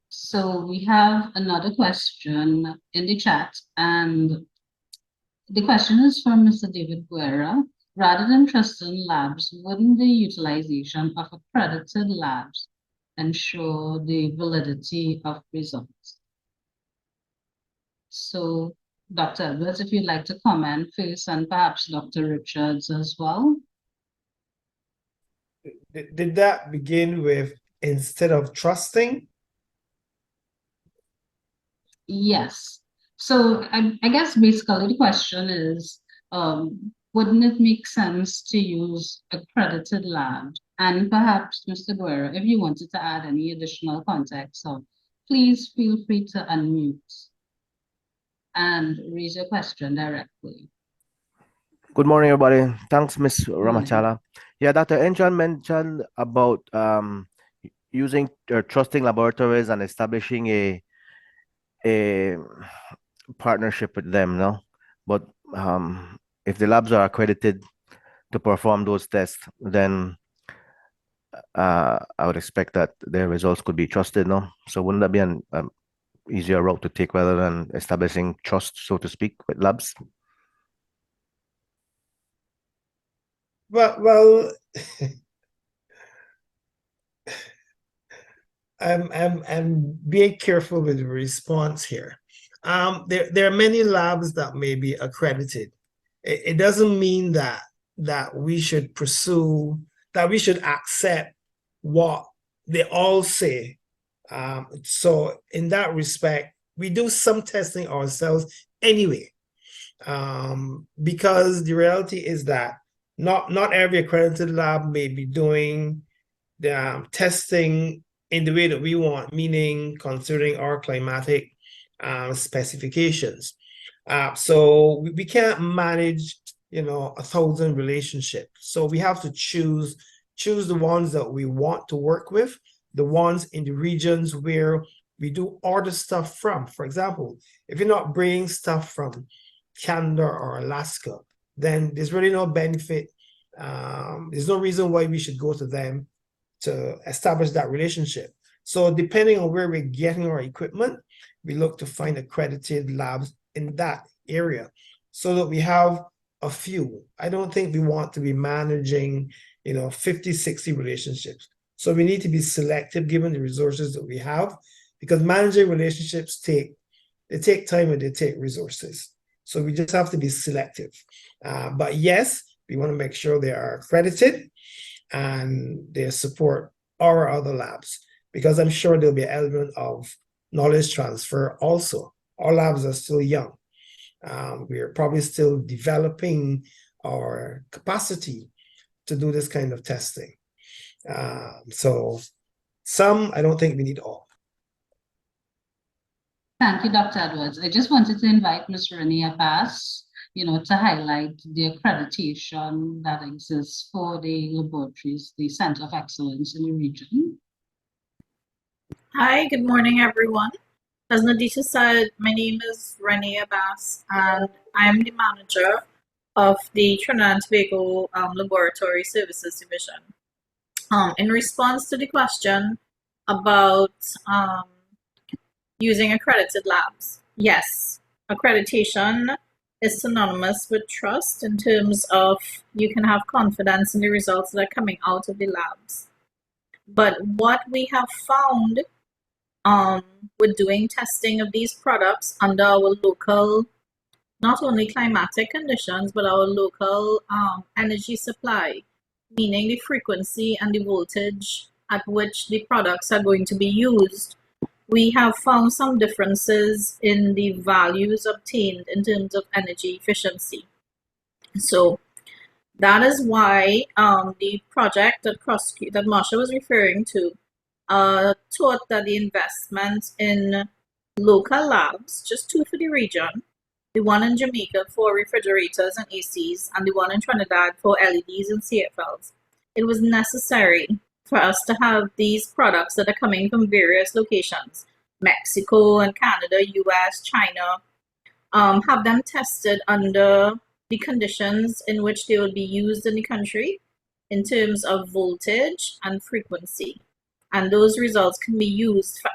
So we have another question in the chat, and the question is from Mr. David Guerra. Rather than trusting labs, wouldn't the utilization of accredited labs ensure the validity of results? So Dr. Edwards, if you'd like to comment first, and perhaps Dr. Richards as well. Did that begin with instead of trusting? Yes. So I guess basically the question is, wouldn't it make sense to use accredited labs? And perhaps, Mr. Guerra, if you wanted to add any additional context, so please feel free to unmute and raise your question directly. Good morning, everybody. Thanks, Ms. Ramachala. Yeah, Dr. Enchan mentioned about using trusting laboratories and establishing a partnership with them, no? But if the labs are accredited to perform those tests, then I would expect that their results could be trusted, no? So wouldn't that be an easier route to take rather than establishing trust, so to speak, with labs? Well, I'm being careful with the response here. There are many labs that may be accredited. It doesn't mean that we should pursue, that we should accept what they all say. So in that respect, we do some testing ourselves anyway, because the reality is that not every accredited lab may be doing the testing in the way that we want, meaning considering our climatic specifications. So we can't manage, 1,000 relationships. So we have to choose the ones that we want to work with, the ones in the regions where we do order stuff from. For example, if you're not bringing stuff from Canada or Alaska, then there's really no benefit. There's no reason why we should go to them to establish that relationship. So depending on where we're getting our equipment, we look to find accredited labs in that area so that we have a few. I don't think we want to be managing, 50, 60 relationships. So we need to be selective given the resources that we have, because managing relationships take time and they take resources. So we just have to be selective. But yes, we want to make sure they are accredited and they support our other labs, because I'm sure there'll be an element of knowledge transfer also. Our labs are still young. We are probably still developing our capacity to do this kind of testing. So some, I don't think we need all. Thank you, Dr. Edwards. I just wanted to invite Ms. Renee Abbas, to highlight the accreditation that exists for the laboratories, the Center of Excellence in the region. Hi, good morning, everyone. As Nadisha said, my name is Renee Abbas, and I'm the manager of the Trinidad and Tobago Laboratory Services Division. In response to the question about using accredited labs, yes, accreditation is synonymous with trust in terms of you can have confidence in the results that are coming out of the labs. But what we have found with doing testing of these products under our local, not only climatic conditions, but our local energy supply, meaning the frequency and the voltage at which the products are going to be used, we have found some differences in the values obtained in terms of energy efficiency. So that is why the project that Marsha was referring to thought that the investment in local labs, just 2 for the region, the one in Jamaica for refrigerators and ACs, and the one in Trinidad for LEDs and CFLs, it was necessary for us to have these products that are coming from various locations, Mexico and Canada, US, China, have them tested under the conditions in which they will be used in the country in terms of voltage and frequency. And those results can be used for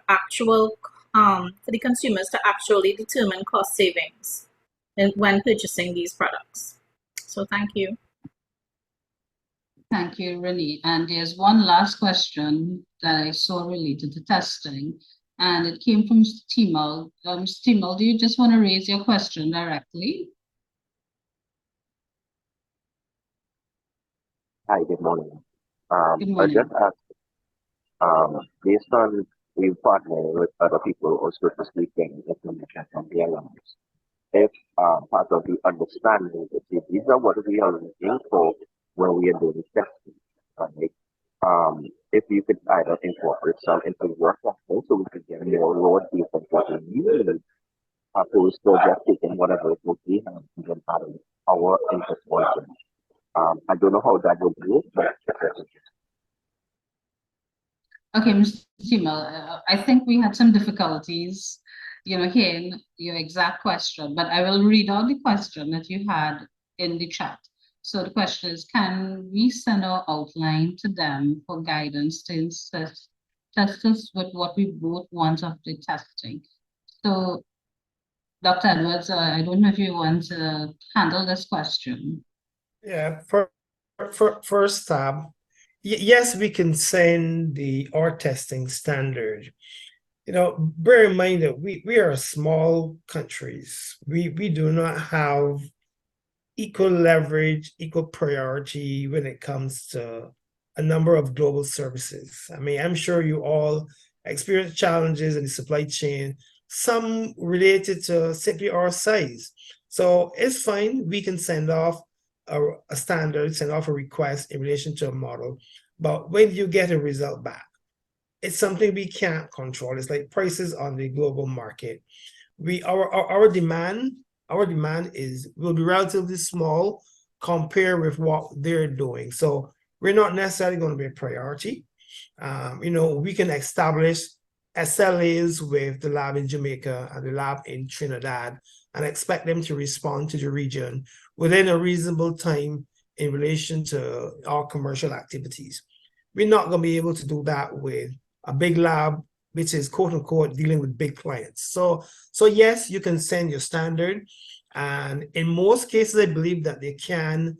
for the consumers to actually determine cost savings when purchasing these products. So thank you. Thank you, Renee. And there's one last question that I saw related to testing, and it came from Stimal. Stimal, do you just want to raise your question directly? Hi, good morning. Good morning. I just asked, based on we partnering with other people also to speaking information from the alliance, if part of the understanding that these are what we are looking for when we are doing testing, right? If you could either incorporate some into work so we could get more raw data what we need opposed to just taking whatever it would be and then adding our interest points. I don't know how that would work, but okay, Mr. Stimal, I think we had some difficulties, hearing your exact question, but I will read out the question that you had in the chat. So the question is, can we send our outline to them for guidance to test us with what we both want of the testing? So, Dr. Edwards, I don't know if you want to handle this question. Yeah, first tab, yes, we can send our testing standard. Bear in mind that we are small countries. We do not have equal leverage, equal priority when it comes to a number of global services. I mean, I'm sure you all experience challenges in the supply chain, some related to simply our size. So it's fine. We can send off a standard, send off a request in relation to a model. But when you get a result back, it's something we can't control. It's like prices on the global market. Our demand will be relatively small compared with what they're doing. So we're not necessarily going to be a priority. We can establish SLAs with the lab in Jamaica and the lab in Trinidad and expect them to respond to the region within a reasonable time in relation to our commercial activities. We're not going to be able to do that with a big lab which is quote unquote dealing with big clients. So yes, you can send your standard, and in most cases, I believe that they can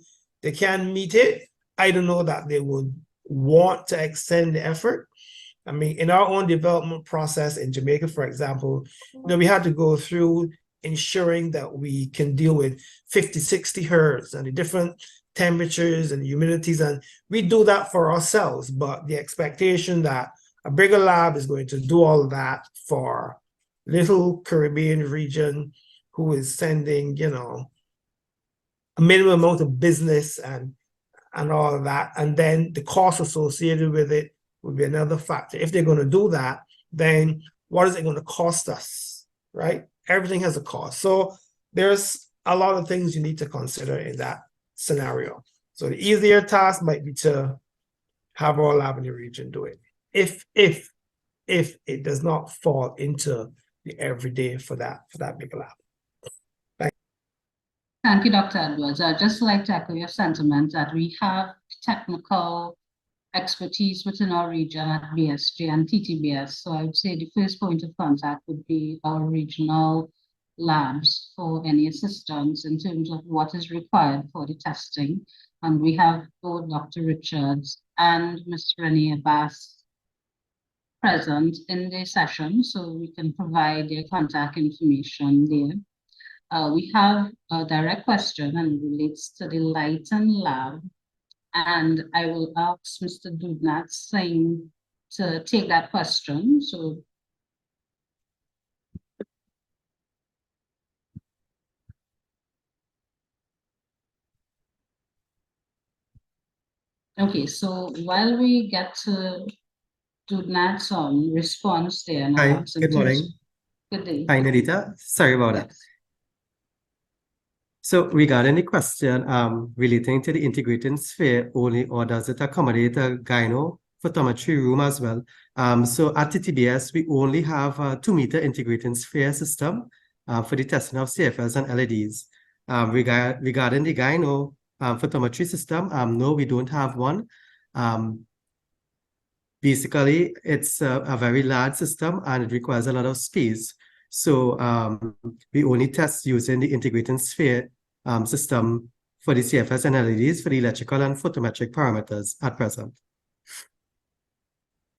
meet it. I don't know that they would want to extend the effort. I mean, in our own development process in Jamaica, for example, we had to go through ensuring that we can deal with 50, 60 hertz and the different temperatures and humidities, and we do that for ourselves. But the expectation that a bigger lab is going to do all of that for little Caribbean region who is sending, a minimum amount of business and all of that, and then the cost associated with it would be another factor. If they're going to do that, then what is it going to cost us, right? Everything has a cost. So there's a lot of things you need to consider in that scenario. So the easier task might be to have our lab in the region do it, if it does not fall into the everyday for that big lab. Thank you, Dr. Edwards. I'd just like to echo your sentiment that we have technical expertise within our region at BSG and TTBS. So I would say the first point of contact would be our regional labs for any assistance in terms of what is required for the testing. And we have both Dr. Richards and Ms. Renee Abbas present in the session, so we can provide their contact information there. We have a direct question and it relates to the Lighten Lab. And I will ask Mr. Dudnat Singh to take that question. So okay, so while we get to Dudnat's response there. Hi, good morning. Good day. Hi, Nadita. Sorry about that. So regarding the question relating to the integrating sphere only, or does it accommodate a gynophotometry room as well? So at TTBS, we only have a 2-meter integrating sphere system for the testing of CFLs and LEDs. Regarding the gynophotometry system, no, we don't have one. Basically, it's a very large system and it requires a lot of space. So we only test using the integrating sphere system for the CFS and LEDs for the electrical and photometric parameters at present.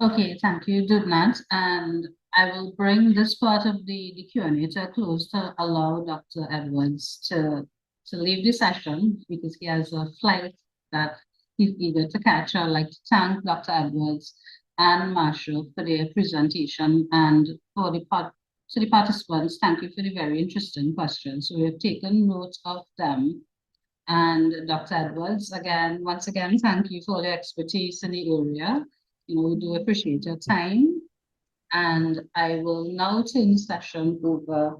Okay, thank you, Dudnat. And I will bring this part of the Q&A to a close to allow Dr. Edwards to leave the session because he has a flight that he's eager to catch. I'd like to thank Dr. Edwards and Marshall for their presentation, and for the participants, thank you for the very interesting questions. So we have taken note of them. And Dr. Edwards, once again, thank you for your expertise in the area. We do appreciate your time. And I will now turn the session over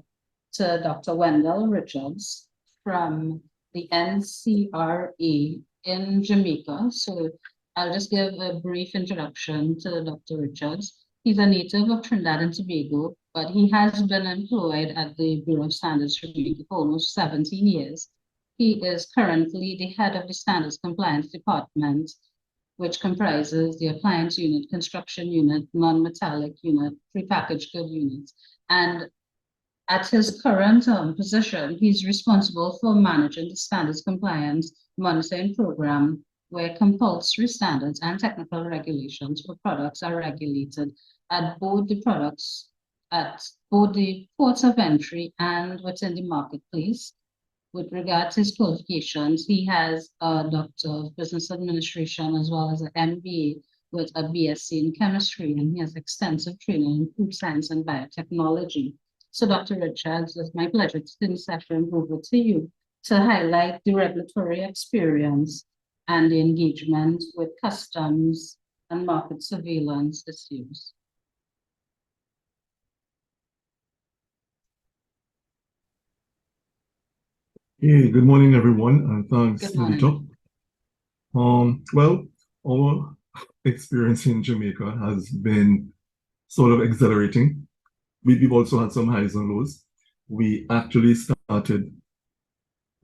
to Dr. Wendell Richards from the NCRA in Jamaica. So I'll just give a brief introduction to Dr. Richards. He's a native of Trinidad and Tobago, but he has been employed at the Bureau of Standards Jamaica for almost 17 years. He is currently the head of the Standards Compliance Department, which comprises the Appliance Unit, Construction Unit, Non-Metallic Unit, Prepackaged Good Units. And at his current position, he's responsible for managing the Standards Compliance Monitoring Program, where compulsory standards and technical regulations for products are regulated at both the ports of entry and within the marketplace. With regard to his qualifications, he has a Doctor of Business Administration as well as an MBA with a BSc in Chemistry, and he has extensive training in food science and biotechnology. So Dr. Richards, it's my pleasure to turn the session over to you to highlight the regulatory experience and the engagement with customs and market surveillance issues. Hey, good morning, everyone, and thanks, Nadita. Well, our experience in Jamaica has been sort of exhilarating. We've also had some highs and lows. We actually started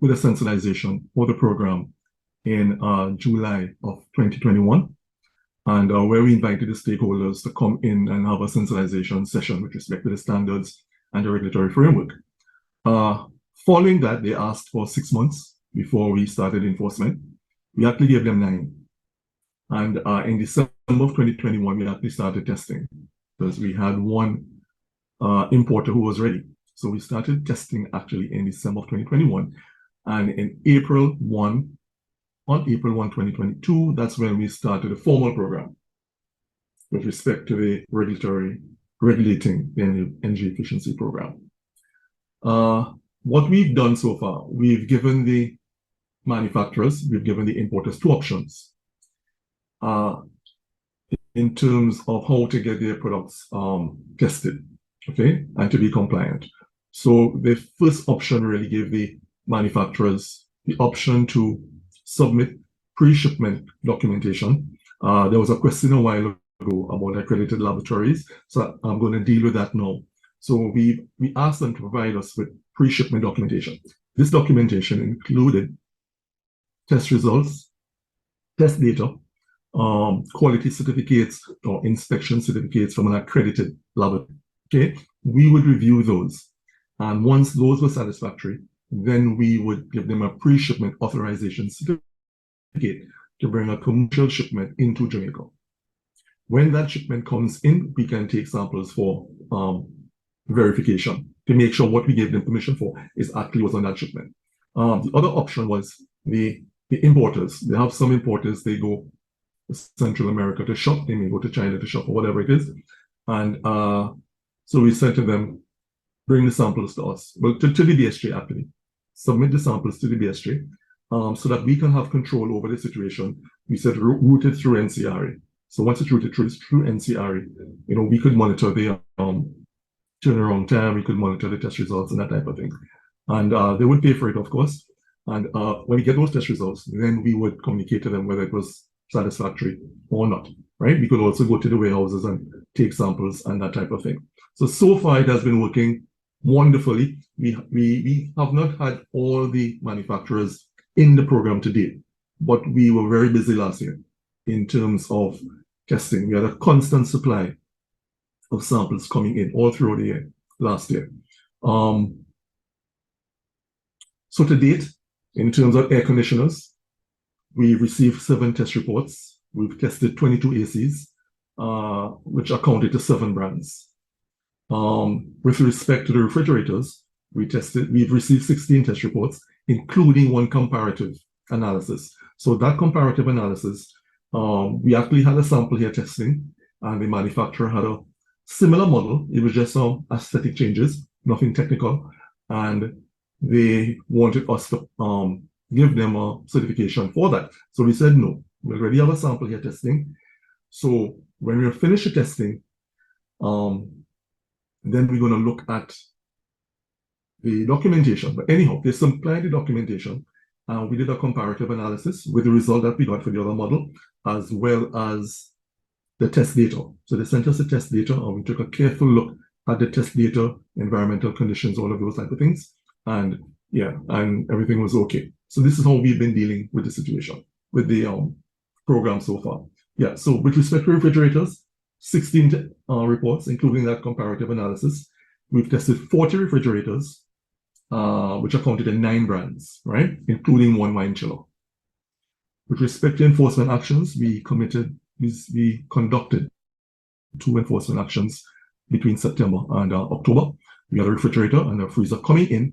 with a sensitization for the program in July of 2021. and where we invited the stakeholders to come in and have a sensitization session with respect to the standards and the regulatory framework. Following that, they asked for 6 months before we started enforcement. We actually gave them 9. And in December of 2021, we actually started testing because we had one importer who was ready. So we started testing actually in December of 2021. And in April 1, 2022, that's when we started a formal program with respect to the regulating the energy efficiency program. What we've done so far, we've given the manufacturers, we've given the importers 2 options in terms of how to get their products tested, okay, and to be compliant. So the first option really gave the manufacturers the option to submit pre-shipment documentation. There was a question a while ago about accredited laboratories, so I'm going to deal with that now. So we asked them to provide us with pre-shipment documentation. This documentation included test results, test data, quality certificates or inspection certificates from an accredited laboratory. Okay, we would review those, and once those were satisfactory, then we would give them a pre-shipment authorization certificate to bring a commercial shipment into Jamaica. When that shipment comes in, we can take samples for verification to make sure what we gave them permission for is actually was on that shipment. The other option was the importers. They have some importers, they go to Central America to shop, they may go to China to shop or whatever it is. And so we said to them, bring the samples to us, well, to the BSJ actually. Submit the samples to the BSJ so that we can have control over the situation. We said route it through NCRA. So once it's routed through NCRA, you know, we could monitor the turnaround time, we could monitor the test results and that type of thing. And they would pay for it, of course. And when we get those test results, then we would communicate to them whether it was satisfactory or not, right? We could also go to the warehouses and take samples and that type of thing. So far it has been working wonderfully. We have not had all the manufacturers in the program to date, but we were very busy last year in terms of testing. We had a constant supply of samples coming in all through the year, last year. So to date, in terms of air conditioners, we received 7 test reports. We've tested 22 ACs, which accounted to 7 brands. With respect to the refrigerators, we've received 16 test reports, including 1 comparative analysis. So that comparative analysis, we actually had a sample here testing, and the manufacturer had a similar model. It was just some aesthetic changes, nothing technical, and they wanted us to give them a certification for that. So we said no, we already have a sample here testing. So when we finish the testing, then we're going to look at the documentation. But anyhow, they supplied the documentation, and we did a comparative analysis with the result that we got for the other model, as well as the test data. So they sent us the test data, and we took a careful look at the test data, environmental conditions, all of those type of things. And yeah, and everything was okay. So this is how we've been dealing with the situation, with the program so far. Yeah, so with respect to refrigerators, 16 reports, including that comparative analysis. We've tested 40 refrigerators, which accounted in 9 brands, right? Including 1 wine chiller. With respect to enforcement actions, we conducted 2 enforcement actions between September and October. We had a refrigerator and a freezer coming in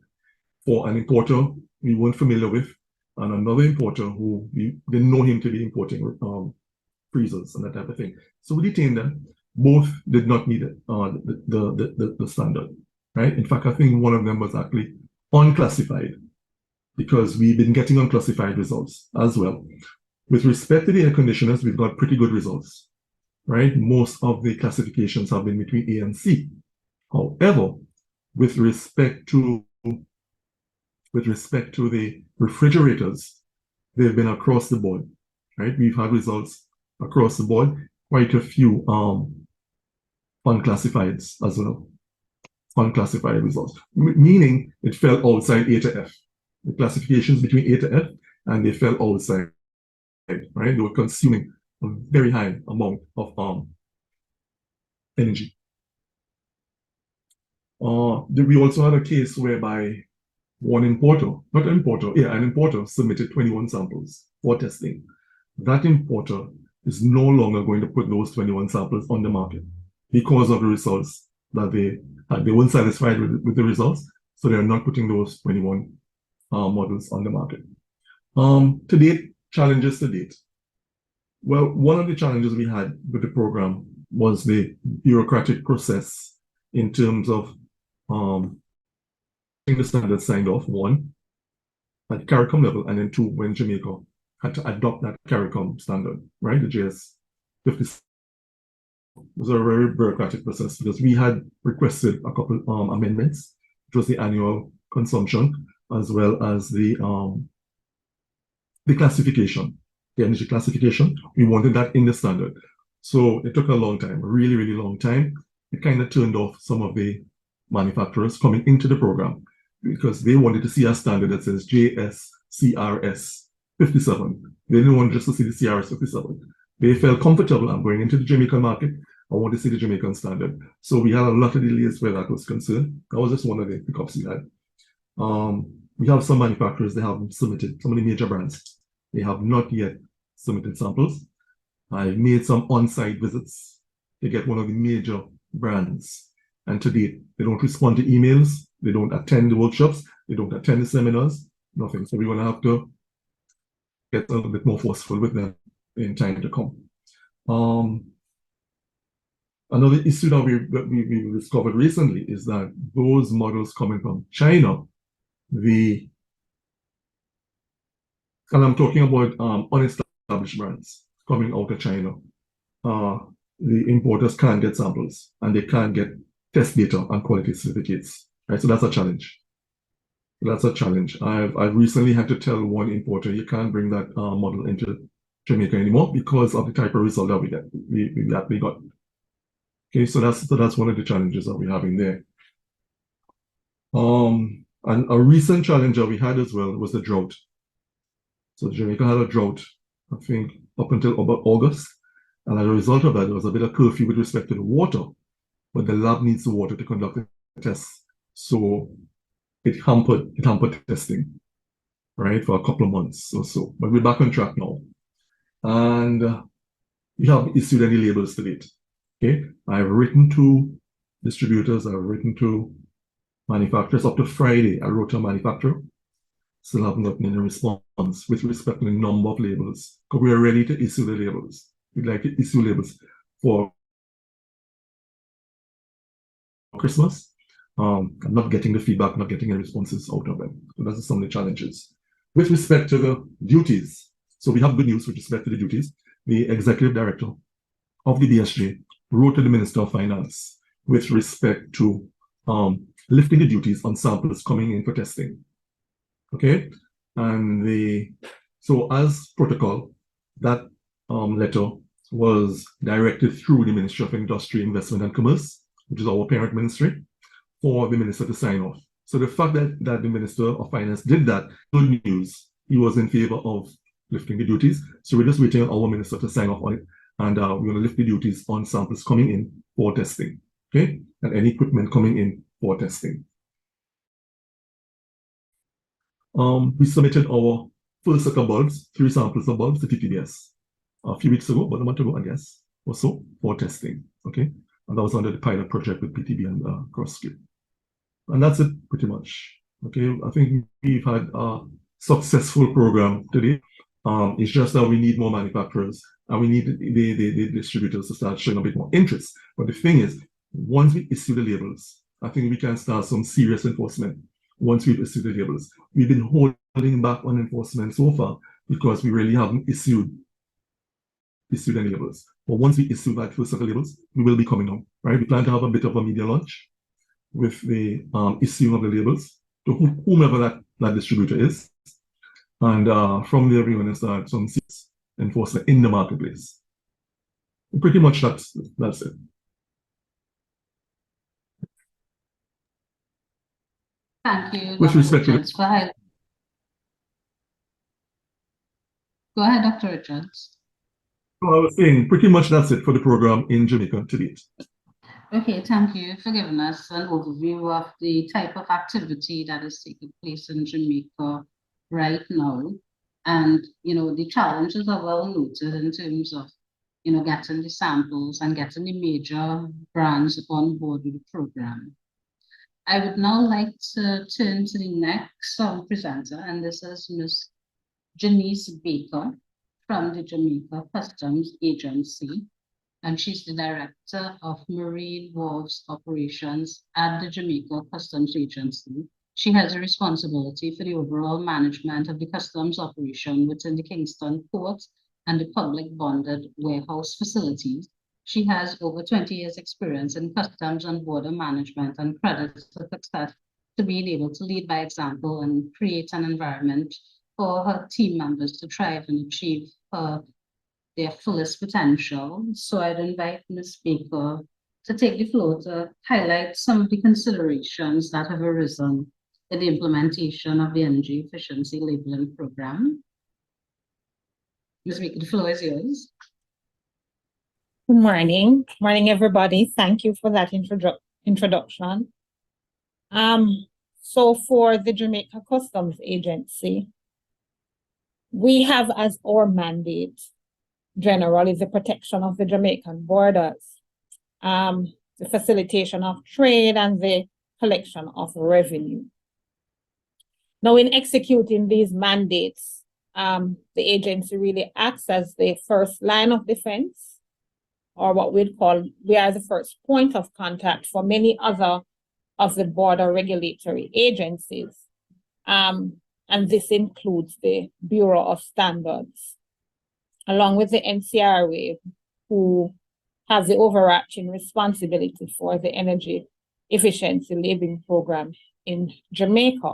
for an importer we weren't familiar with, and another importer who we didn't know him to be importing freezers and that type of thing. So we detained them. Both did not meet the standard, right? In fact, I think one of them was actually unclassified, because we've been getting unclassified results as well. With respect to the air conditioners, we've got pretty good results, right? Most of the classifications have been between A and C. However, with respect to the refrigerators, they've been across the board, right? We've had results across the board, quite a few unclassifieds as well, unclassified results, meaning it fell outside A to F. The classifications between A to F, and they fell outside, right? They were consuming a very high amount of energy. We also had a case whereby an importer submitted 21 samples for testing. That importer is no longer going to put those 21 samples on the market because of the results that they had. They weren't satisfied with the results, so they're not putting those 21 models on the market. To date, challenges to date. Well, one of the challenges we had with the program was the bureaucratic process in terms of the standards signed off, one, at CARICOM level, and then two, when Jamaica had to adopt that CARICOM standard, right? The JS 57 was a very bureaucratic process because we had requested a couple amendments. It was the annual consumption as well as the classification, the energy classification. We wanted that in the standard. So it took a long time, a really, really long time. It kind of turned off some of the manufacturers coming into the program because they wanted to see a standard that says JS-CRS 57. They didn't want just to see the CRS 57. They felt comfortable. I'm going into the Jamaican market. I want to see the Jamaican standard. So we had a lot of delays where that was concerned. That was just one of the hiccups we had. We have some manufacturers, they haven't submitted, some of the major brands. They have not yet submitted samples. I made some on-site visits to get one of the major brands. And to date, they don't respond to emails. They don't attend the workshops. They don't attend the seminars, nothing. So we're going to have to get a little bit more forceful with them in time to come. Another issue that we discovered recently is that those models coming from China, and I'm talking about unestablished brands coming out of China, the importers can't get samples and they can't get test data and quality certificates, right? So that's a challenge. That's a challenge. I've recently had to tell one importer, you can't bring that model into Jamaica anymore because of the type of result that we got. Okay, so that's one of the challenges that we're having there. And a recent challenge that we had as well was the drought. So Jamaica had a drought, I think, up until about August. And as a result of that, there was a bit of curfew with respect to the water, but the lab needs the water to conduct the tests. So it hampered testing, right, for a couple of months or so. But we're back on track now. And we haven't issued any labels to date. Okay, I've written to distributors, I've written to manufacturers. Up to Friday, I wrote to a manufacturer. Still haven't gotten any response with respect to the number of labels. Because we are ready to issue the labels. We'd like to issue labels for Christmas. I'm not getting the feedback, not getting any responses out of them. So that's some of the challenges. With respect to the duties, so we have good news with respect to the duties. The executive director of the BSJ wrote to the Minister of Finance with respect to lifting the duties on samples coming in for testing. Okay, and so as protocol, that letter was directed through the Ministry of Industry, Investment and Commerce, which is our parent ministry, for the minister to sign off. So the fact that the Minister of Finance did that, good news. He was in favor of lifting the duties. So we're just waiting on our minister to sign off on it. And we're going to lift the duties on samples coming in for testing, okay? And any equipment coming in for testing. We submitted our first set of bulbs, 3 samples of bulbs to TTBS a few weeks ago, about a month ago, I guess, or so, for testing, okay? And that was under the pilot project with PTB and CROSQ. And that's it pretty much, okay? I think we've had a successful program today. It's just that we need more manufacturers and we need the distributors to start showing a bit more interest. But the thing is, once we issue the labels, I think we can start some serious enforcement once we've issued the labels. We've been holding back on enforcement so far because we really haven't issued any labels. But once we issue that first set of labels, we will be coming on, right? We plan to have a bit of a media launch with the issuing of the labels to whomever that distributor is. And from there, we're going to start some serious enforcement in the marketplace. Pretty much that's it. Thank you. With respect to Go ahead, Dr. Richards. So I was saying pretty much that's it for the program in Jamaica to date. Okay, thank you for giving us an overview of the type of activity that is taking place in Jamaica right now. And, the challenges are well noted in terms of, getting the samples and getting the major brands on board with the program. I would now like to turn to the next presenter, and this is Ms. Janice Baker from the Jamaica Customs Agency. And she's the Director of Marine Wharves Operations at the Jamaica Customs Agency. She has a responsibility for the overall management of the customs operation within the Kingston Port and the public bonded warehouse facilities. She has over 20 years experience in customs and border management and credits to success to being able to lead by example and create an environment for her team members to thrive and achieve their fullest potential. So I'd invite Ms. Baker to take the floor to highlight some of the considerations that have arisen in the implementation of the energy efficiency labeling program. Ms. Baker, the floor is yours. Good morning. Good morning, everybody. Thank you for that introduction. So for the Jamaica Customs Agency, we have as our mandate generally the protection of the Jamaican borders, the facilitation of trade and the collection of revenue. Now, in executing these mandates, the agency really acts as the first line of defense, or what we are the first point of contact for many other of the border regulatory agencies. And this includes the Bureau of Standards, along with the NCRA, who have the overarching responsibility for the energy efficiency labeling program in Jamaica.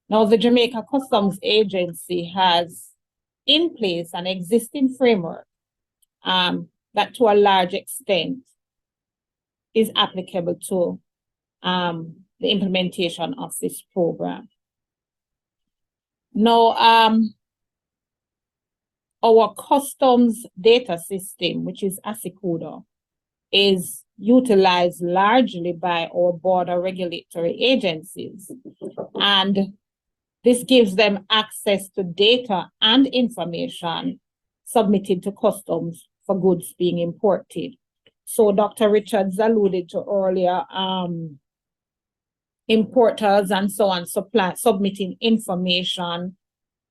Now, the Jamaica Customs Agency has in place an existing framework that to a large extent is applicable to the implementation of this program. Now, our customs data system, which is ASICUDA, is utilized largely by our border regulatory agencies. And this gives them access to data and information submitted to customs for goods being imported. So Dr. Richards alluded to earlier, importers and so on submitting information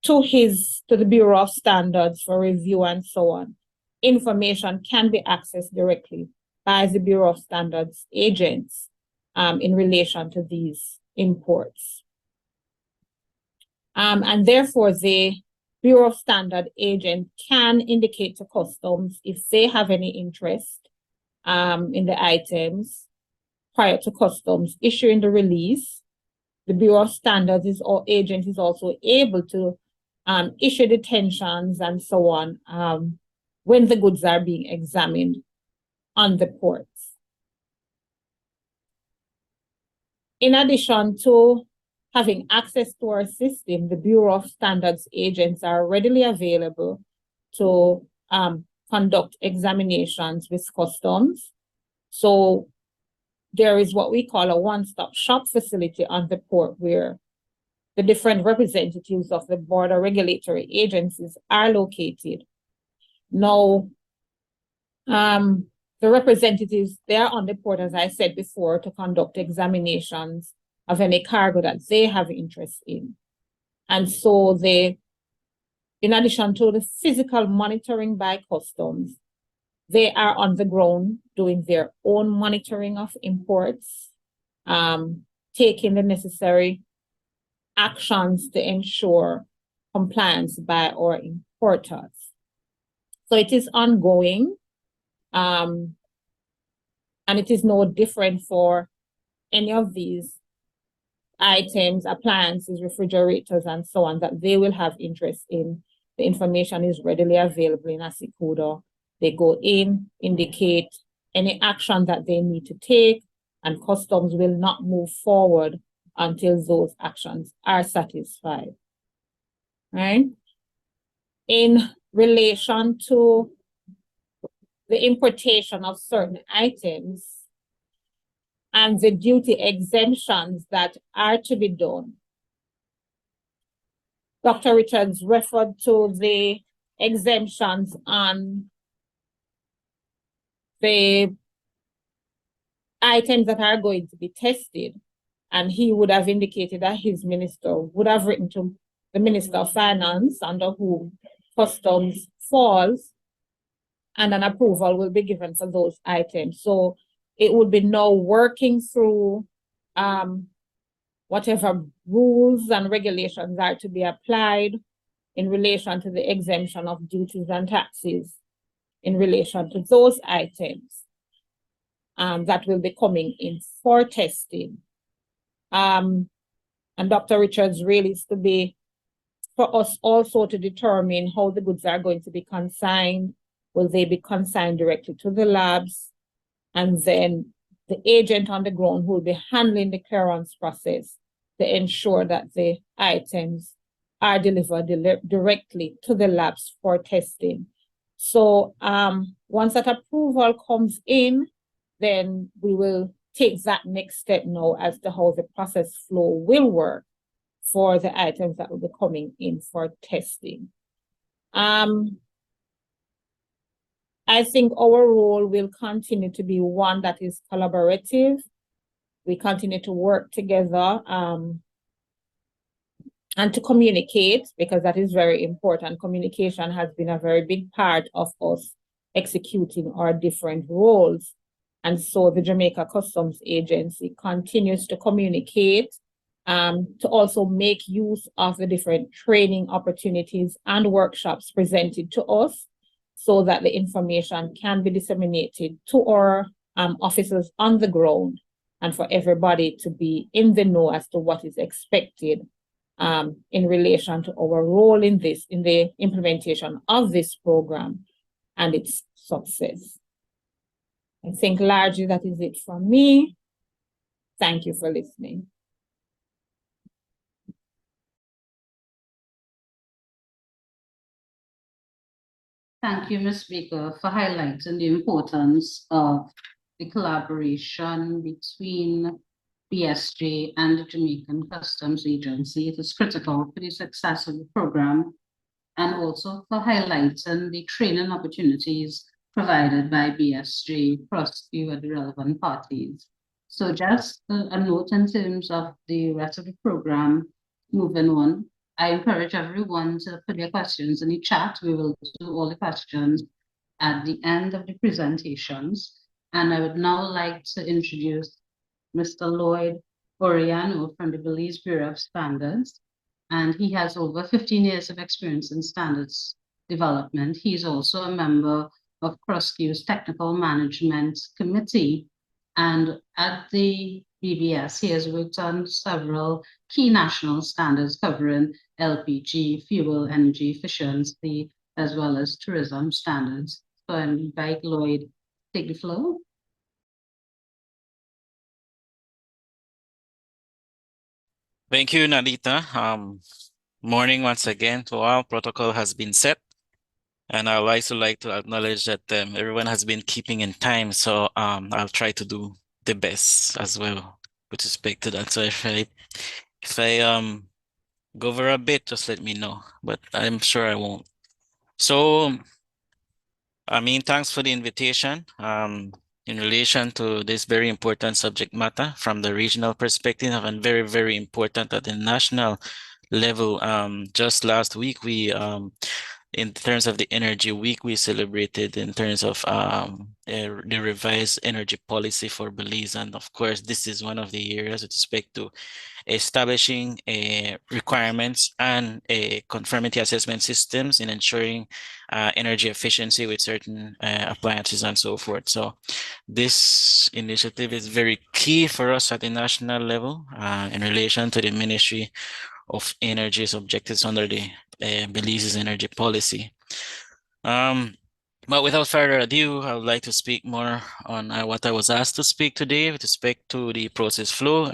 to the Bureau of Standards for review and so on. Information can be accessed directly by the Bureau of Standards agents in relation to these imports. And therefore, the Bureau of Standard agent can indicate to customs if they have any interest in the items prior to customs issuing the release. The Bureau of Standards agent is also able to issue detentions and so on when the goods are being examined on the ports. In addition to having access to our system, the Bureau of Standards agents are readily available to conduct examinations with customs. So there is what we call a one-stop shop facility on the port where the different representatives of the border regulatory agencies are located. Now, the representatives, they are on the port, as I said before, to conduct examinations of any cargo that they have interest in. And so they, in addition to the physical monitoring by customs, they are on the ground doing their own monitoring of imports, taking the necessary actions to ensure compliance by our importers. So it is ongoing, and it is no different for any of these items, appliances, refrigerators, and so on, that they will have interest in. The information is readily available in ASICUDA. They go in, indicate any action that they need to take, and customs will not move forward until those actions are satisfied, right? In relation to the importation of certain items and the duty exemptions that are to be done. Dr. Richards referred to the exemptions on the items that are going to be tested, and he would have indicated that his minister would have written to the Minister of Finance, under whom customs falls, and an approval will be given for those items. So it would be now working through whatever rules and regulations are to be applied in relation to the exemption of duties and taxes in relation to those items that will be coming in for testing. And Dr. Richards really is to be for us also to determine how the goods are going to be consigned. Will they be consigned directly to the labs? And then the agent on the ground who will be handling the clearance process to ensure that the items are delivered directly to the labs for testing. So once that approval comes in, then we will take that next step now as to how the process flow will work for the items that will be coming in for testing. I think our role will continue to be one that is collaborative. We continue to work together and to communicate, because that is very important. Communication has been a very big part of us executing our different roles. And so the Jamaica Customs Agency continues to communicate, to also make use of the different training opportunities and workshops presented to us, so that the information can be disseminated to our officers on the ground, and for everybody to be in the know as to what is expected in relation to our role in the implementation of this program and its success. I think largely that is it from me. Thank you for listening. Thank you, Ms. Baker, for highlighting the importance of the collaboration between BSJ and the Jamaican Customs Agency. It is critical for the success of the program, and also for highlighting the training opportunities provided by BSJ, CROSQ, and the relevant parties. So just a note in terms of the rest of the program, moving on, I encourage everyone to put their questions in the chat. We will do all the questions at the end of the presentations. And I would now like to introduce Mr. Lloyd Oriano from the Belize Bureau of Standards. And he has over 15 years of experience in standards development. He's also a member of CROSQ's Technical Management Committee. And at the BBS, he has worked on several key national standards covering LPG, fuel, energy efficiency, as well as tourism standards. So I invite Lloyd to take the floor. Thank you, Nadita. Morning once again to all. Protocol has been set. And I'd also like to acknowledge that everyone has been keeping in time. So I'll try to do the best as well with respect to that. So if I go over a bit, just let me know, but I'm sure I won't. So, thanks for the invitation. In relation to this very important subject matter from the regional perspective and very, very important at the national level. Just last week, we, in terms of the Energy Week, we celebrated in terms of the revised energy policy for Belize. And of course, this is one of the areas with respect to establishing requirements and conformity assessment systems in ensuring energy efficiency with certain appliances and so forth. So this initiative is very key for us at the national level in relation to the Ministry of Energy's objectives under the Belize's energy policy. But without further ado, I would like to speak more on what I was asked to speak today with respect to the process flow.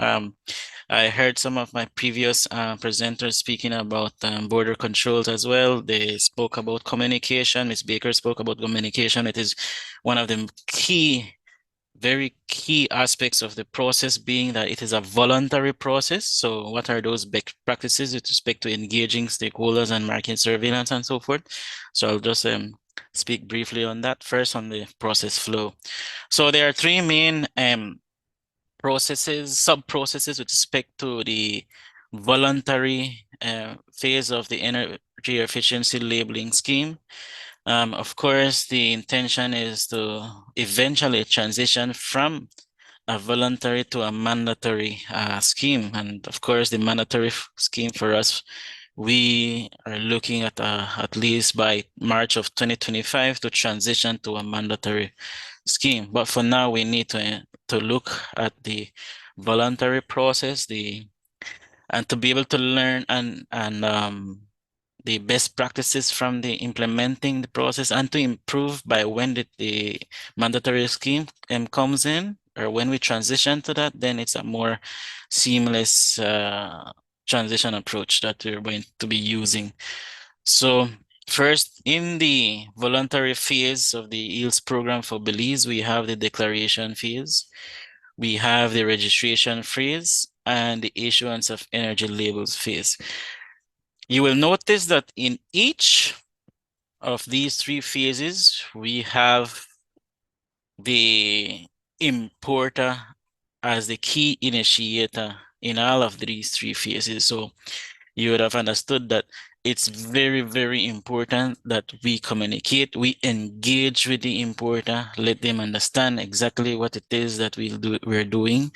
I heard some of my previous presenters speaking about border controls as well. They spoke about communication. Ms. Baker spoke about communication. It is one of the very key aspects of the process, being that it is a voluntary process. So what are those best practices with respect to engaging stakeholders and market surveillance and so forth? So I'll just speak briefly on that. First, on the process flow. So there are three main sub-processes with respect to the voluntary phase of the energy efficiency labeling scheme. Of course, the intention is to eventually transition from a voluntary to a mandatory scheme. And of course, the mandatory scheme for us, we are looking at least by March of 2025 to transition to a mandatory scheme. But for now, we need to look at the voluntary process, and to be able to learn and the best practices from the implementing the process, and to improve by when the mandatory scheme comes in, or when we transition to that, then it's a more seamless transition approach that we're going to be using. So first, in the voluntary phase of the yields program for Belize, we have the declaration phase, we have the registration phase, and the issuance of energy labels phase. You will notice that in each of these three phases, we have the importer as the key initiator in all of these three phases. So you would have understood that it's very, very important that we communicate, we engage with the importer, let them understand exactly what it is that we're doing.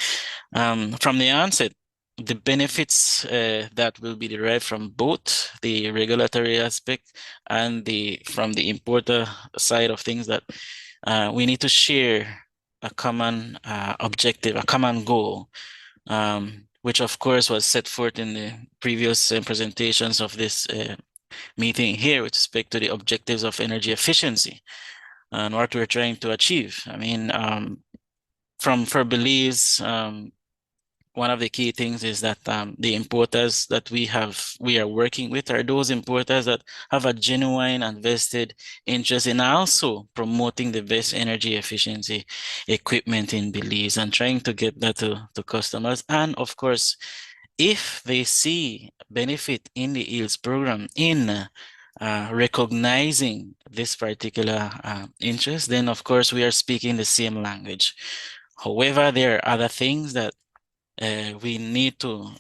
From the onset, the benefits that will be derived from both the regulatory aspect and from the importer side of things, that we need to share a common objective, a common goal, which of course was set forth in the previous presentations of this meeting here with respect to the objectives of energy efficiency and what we're trying to achieve. I mean, for Belize, one of the key things is that the importers that we are working with are those importers that have a genuine and vested interest in also promoting the best energy efficiency equipment in Belize and trying to get that to customers. And of course, if they see benefit in the yields program in recognizing this particular interest, then of course we are speaking the same language. However, there are other things that we need to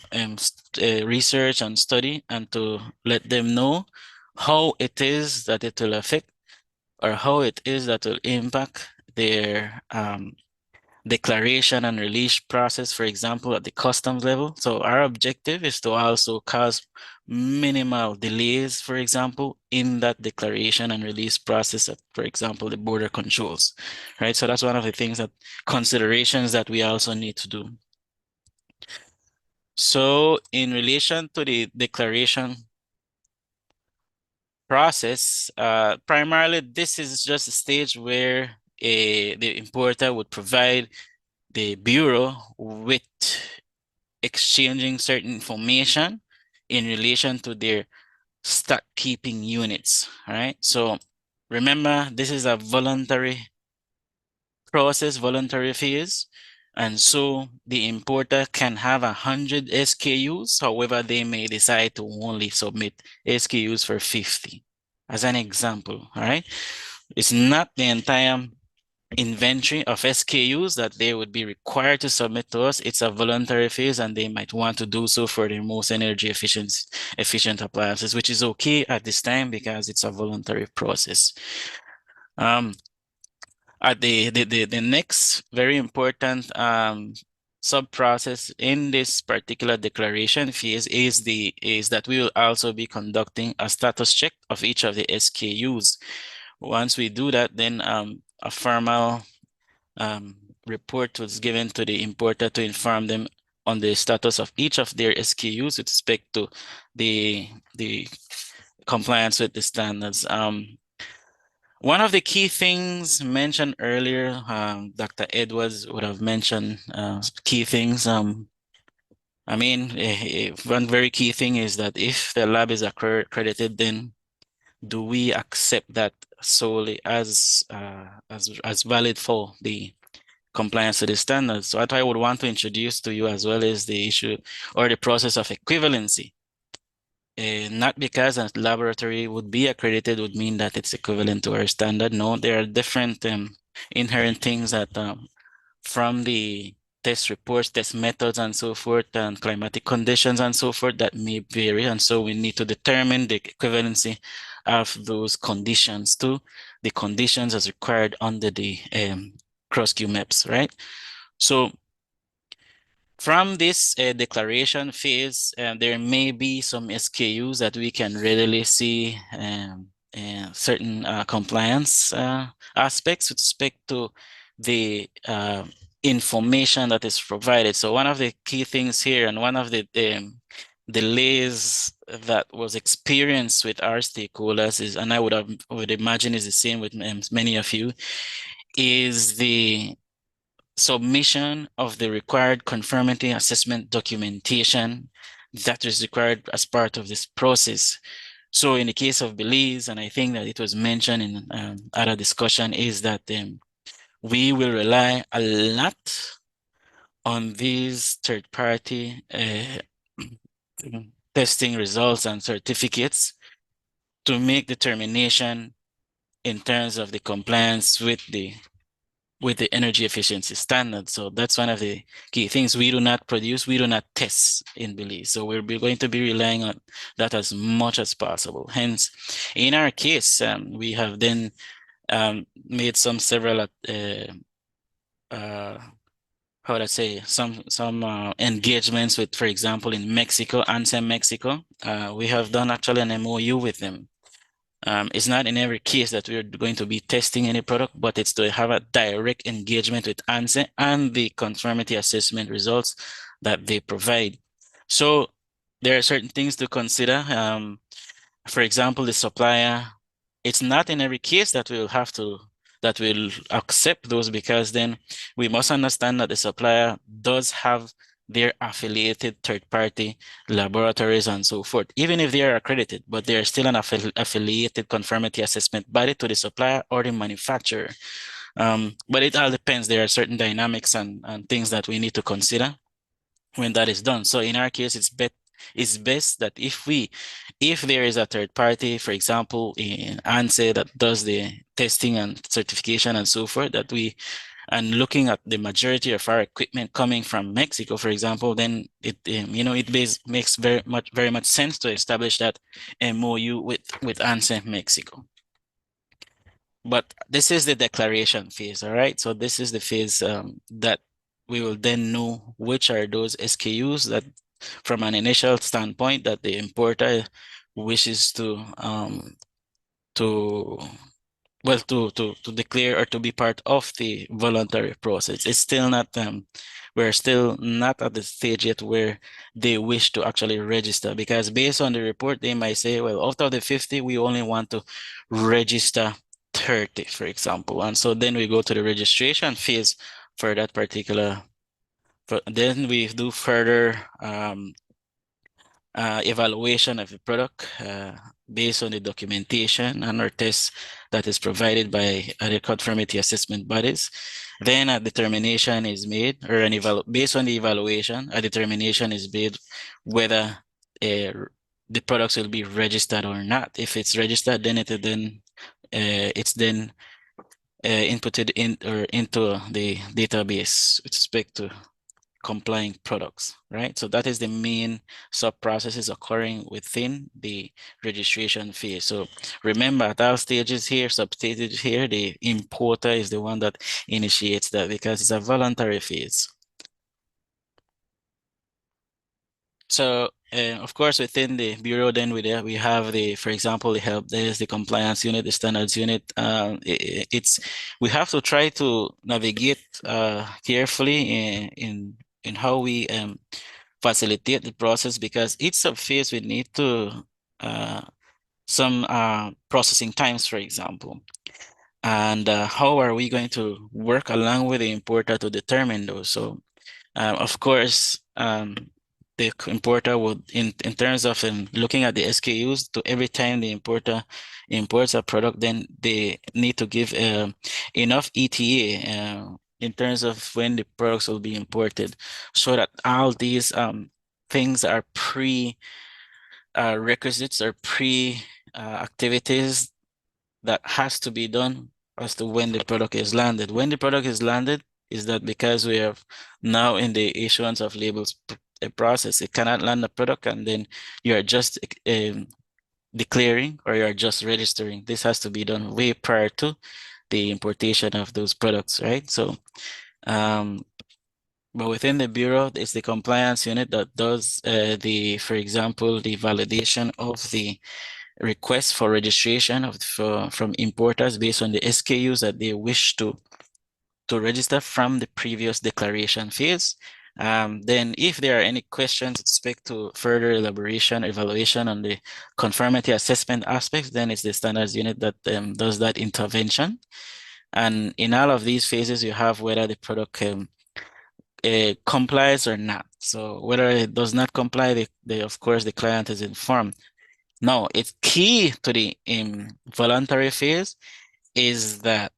research and study, and to let them know how it is that it will affect, or how it is that will impact their declaration and release process, for example, at the customs level. So our objective is to also cause minimal delays, for example, in that declaration and release process at, for example, the border controls, right? So that's one of the things, that considerations that we also need to do. So in relation to the declaration process, primarily this is just a stage where the importer would provide the bureau with exchanging certain information in relation to their stock keeping units, all right? So remember, this is a voluntary process, voluntary phase. And so the importer can have 100 SKUs. However, they may decide to only submit SKUs for 50, as an example, all right? It's not the entire inventory of SKUs that they would be required to submit to us. It's a voluntary phase, and they might want to do so for the most energy efficient appliances, which is okay at this time because it's a voluntary process. At the next very important sub-process in this particular declaration phase is that we will also be conducting a status check of each of the SKUs. Once we do that, then a formal report was given to the importer to inform them on the status of each of their SKUs with respect to the compliance with the standards. One of the key things mentioned earlier, Dr. Edwards would have mentioned key things. I mean, one very key thing is that if the lab is accredited, then do we accept that solely as valid for the compliance to the standards? So what I would want to introduce to you as well is the issue or the process of equivalency. Not because a laboratory would be accredited would mean that it's equivalent to our standard. No, there are different inherent things that from the test reports, test methods, and so forth, and climatic conditions and so forth that may vary. And so we need to determine the equivalency of those conditions to the conditions as required under the CROSQ maps, right? So from this declaration phase, there may be some SKUs that we can readily see certain compliance aspects with respect to the information that is provided. So one of the key things here and one of the delays that was experienced with our stakeholders is, and I would imagine is the same with many of you, is the submission of the required conformity assessment documentation that is required as part of this process. So in the case of Belize, and I think that it was mentioned in other discussion, is that we will rely a lot on these third-party testing results and certificates to make determination in terms of the compliance with the energy efficiency standard. So that's one of the key things. We do not produce, we do not test in Belize. So we're going to be relying on that as much as possible. Hence, in our case, we have then made several how would I say, some engagements with, for example, in Mexico, ANSEM Mexico. We have done actually an MOU with them. It's not in every case that we're going to be testing any product, but it's to have a direct engagement with ANSE and the conformity assessment results that they provide. So there are certain things to consider. For example, the supplier, it's not in every case that we'll accept those, because then we must understand that the supplier does have their affiliated third-party laboratories and so forth, even if they are accredited, but they are still an affiliated conformity assessment body to the supplier or the manufacturer. But it all depends. There are certain dynamics and things that we need to consider when that is done. So in our case, it's best that if there is a third party, for example, in ANSE that does the testing and certification and so forth, that and looking at the majority of our equipment coming from Mexico, for example, then it makes very much sense to establish that MOU with ANSE Mexico. But this is the declaration phase, all right? So this is the phase that we will then know which are those SKUs that, from an initial standpoint, that the importer wishes to declare or to be part of the voluntary process. It's still not, we're still not at the stage yet where they wish to actually register, because based on the report, they might say, well, out of the 50, we only want to register 30, for example. And so then we go to the registration phase for that particular, then we do further evaluation of the product based on the documentation and our tests that is provided by the conformity assessment bodies. Then a determination is made, or based on the evaluation, a determination is made whether the products will be registered or not. If it's registered, then it's then inputted into the database with respect to complying products, right? So that is the main sub-processes occurring within the registration phase. So remember, at our stages here, sub-stages here, the importer is the one that initiates that, because it's a voluntary phase. So of course, within the bureau, then we have for example, the help desk, the compliance unit, the standards unit. We have to try to navigate carefully in how we facilitate the process, because each subphase we need to some processing times, for example. And how are we going to work along with the importer to determine those? So of course, the importer would, in terms of looking at the SKUs, to every time the importer imports a product, then they need to give enough ETA in terms of when the products will be imported, so that all these things are requisites or activities that has to be done as to when the product is landed. When the product is landed, is that because we have now in the issuance of labels process, it cannot land the product and then you are just declaring or you are just registering. This has to be done way prior to the importation of those products, right? So, but within the Bureau, it's the compliance unit that does for example, the validation of the request for registration from importers based on the SKUs that they wish to register from the previous declaration phase. Then if there are any questions with respect to further elaboration, evaluation on the conformity assessment aspects, then it's the standards unit that does that intervention. And in all of these phases, you have whether the product complies or not. So whether it does not comply, of course, the client is informed. Now, it's key to the voluntary phase is that,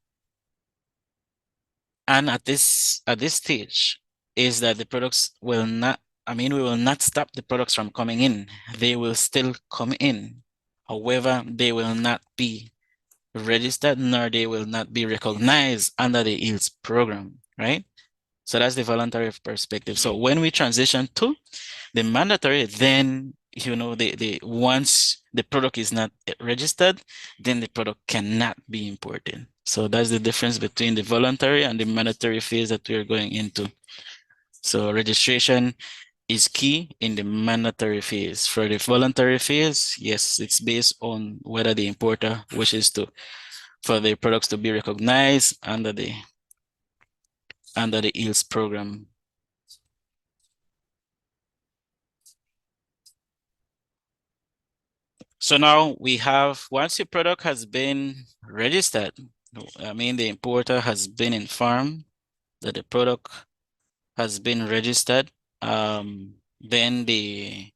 and at this stage, is that the products will not, we will not stop the products from coming in. They will still come in. However, they will not be registered, nor they will not be recognized under the yields program, right? So that's the voluntary perspective. So when we transition to the mandatory, then once the product is not registered, then the product cannot be imported. So that's the difference between the voluntary and the mandatory phase that we are going into. So registration is key in the mandatory phase. For the voluntary phase, yes, it's based on whether the importer wishes for the products to be recognized under the yields program. So now we have, once your product has been registered, the importer has been informed that the product has been registered, then they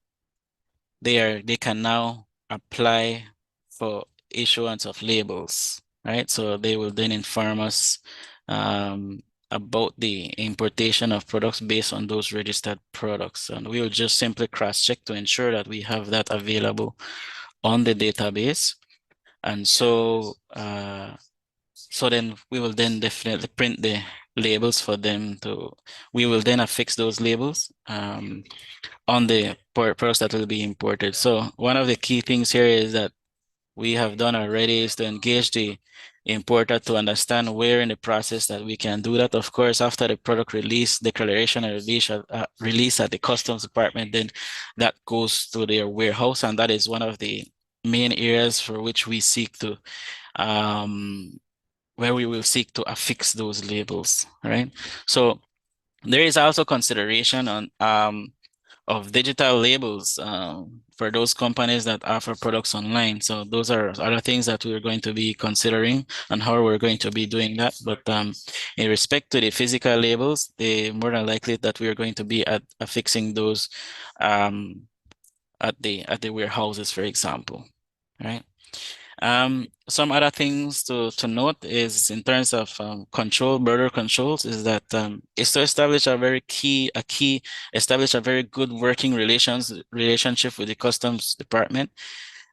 can now apply for issuance of labels, right? So they will then inform us about the importation of products based on those registered products. And we will just simply cross-check to ensure that we have that available on the database. And so then we will then definitely print the labels for them we will then affix those labels on the products that will be imported. So one of the key things here is that we have done already is to engage the importer to understand where in the process that we can do that. Of course, after the product release, declaration and release at the customs department, then that goes to their warehouse. And that is one of the main areas for which we seek to, where we will seek to affix those labels, right? So there is also consideration on of digital labels for those companies that offer products online. So those are other things that we're going to be considering and how we're going to be doing that. But in respect to the physical labels, they more than likely that we're going to be affixing those at the warehouses, for example, right? Some other things to note is in terms of border controls is that is to establish a very good working relationship with the customs department.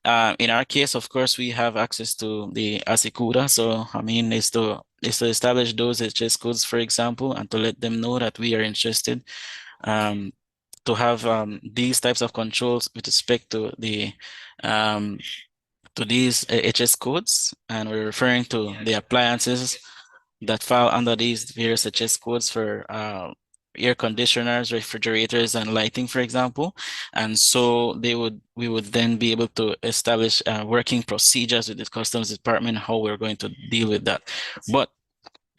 In our case, of course, we have access to the ASICUDA. So is to establish those HS codes, for example, and to let them know that we are interested to have these types of controls with respect to the to these HS codes, and we're referring to the appliances that fall under these various HS codes for air conditioners, refrigerators, and lighting, for example. And so we would then be able to establish working procedures with the customs department, how we're going to deal with that. But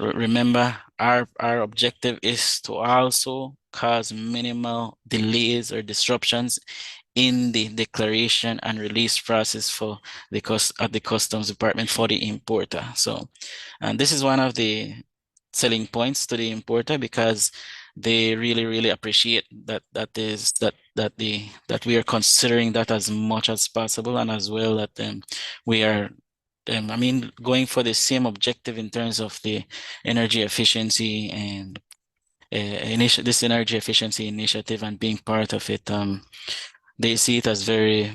remember, our objective is to also cause minimal delays or disruptions in the declaration and release process for the customs department for the importer. So, and this is one of the selling points to the importer, because they really appreciate that that we are considering that as much as possible, and as well that we are going for the same objective in terms of the energy efficiency and this energy efficiency initiative, and being part of it. They see it as very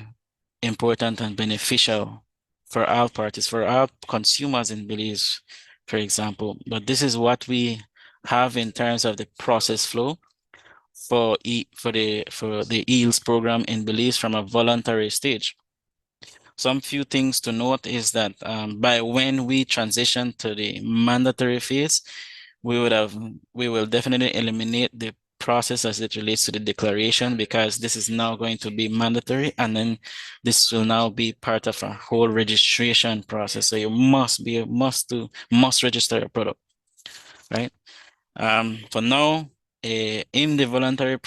important and beneficial for all parties, for all consumers in Belize, for example. But this is what we have in terms of the process flow for the EELS program in Belize from a voluntary stage. Some few things to note is that by when we transition to the mandatory phase, we will definitely eliminate the process as it relates to the declaration, because this is now going to be mandatory, and then this will now be part of a whole registration process. So you must register your product, right? For now, in the voluntary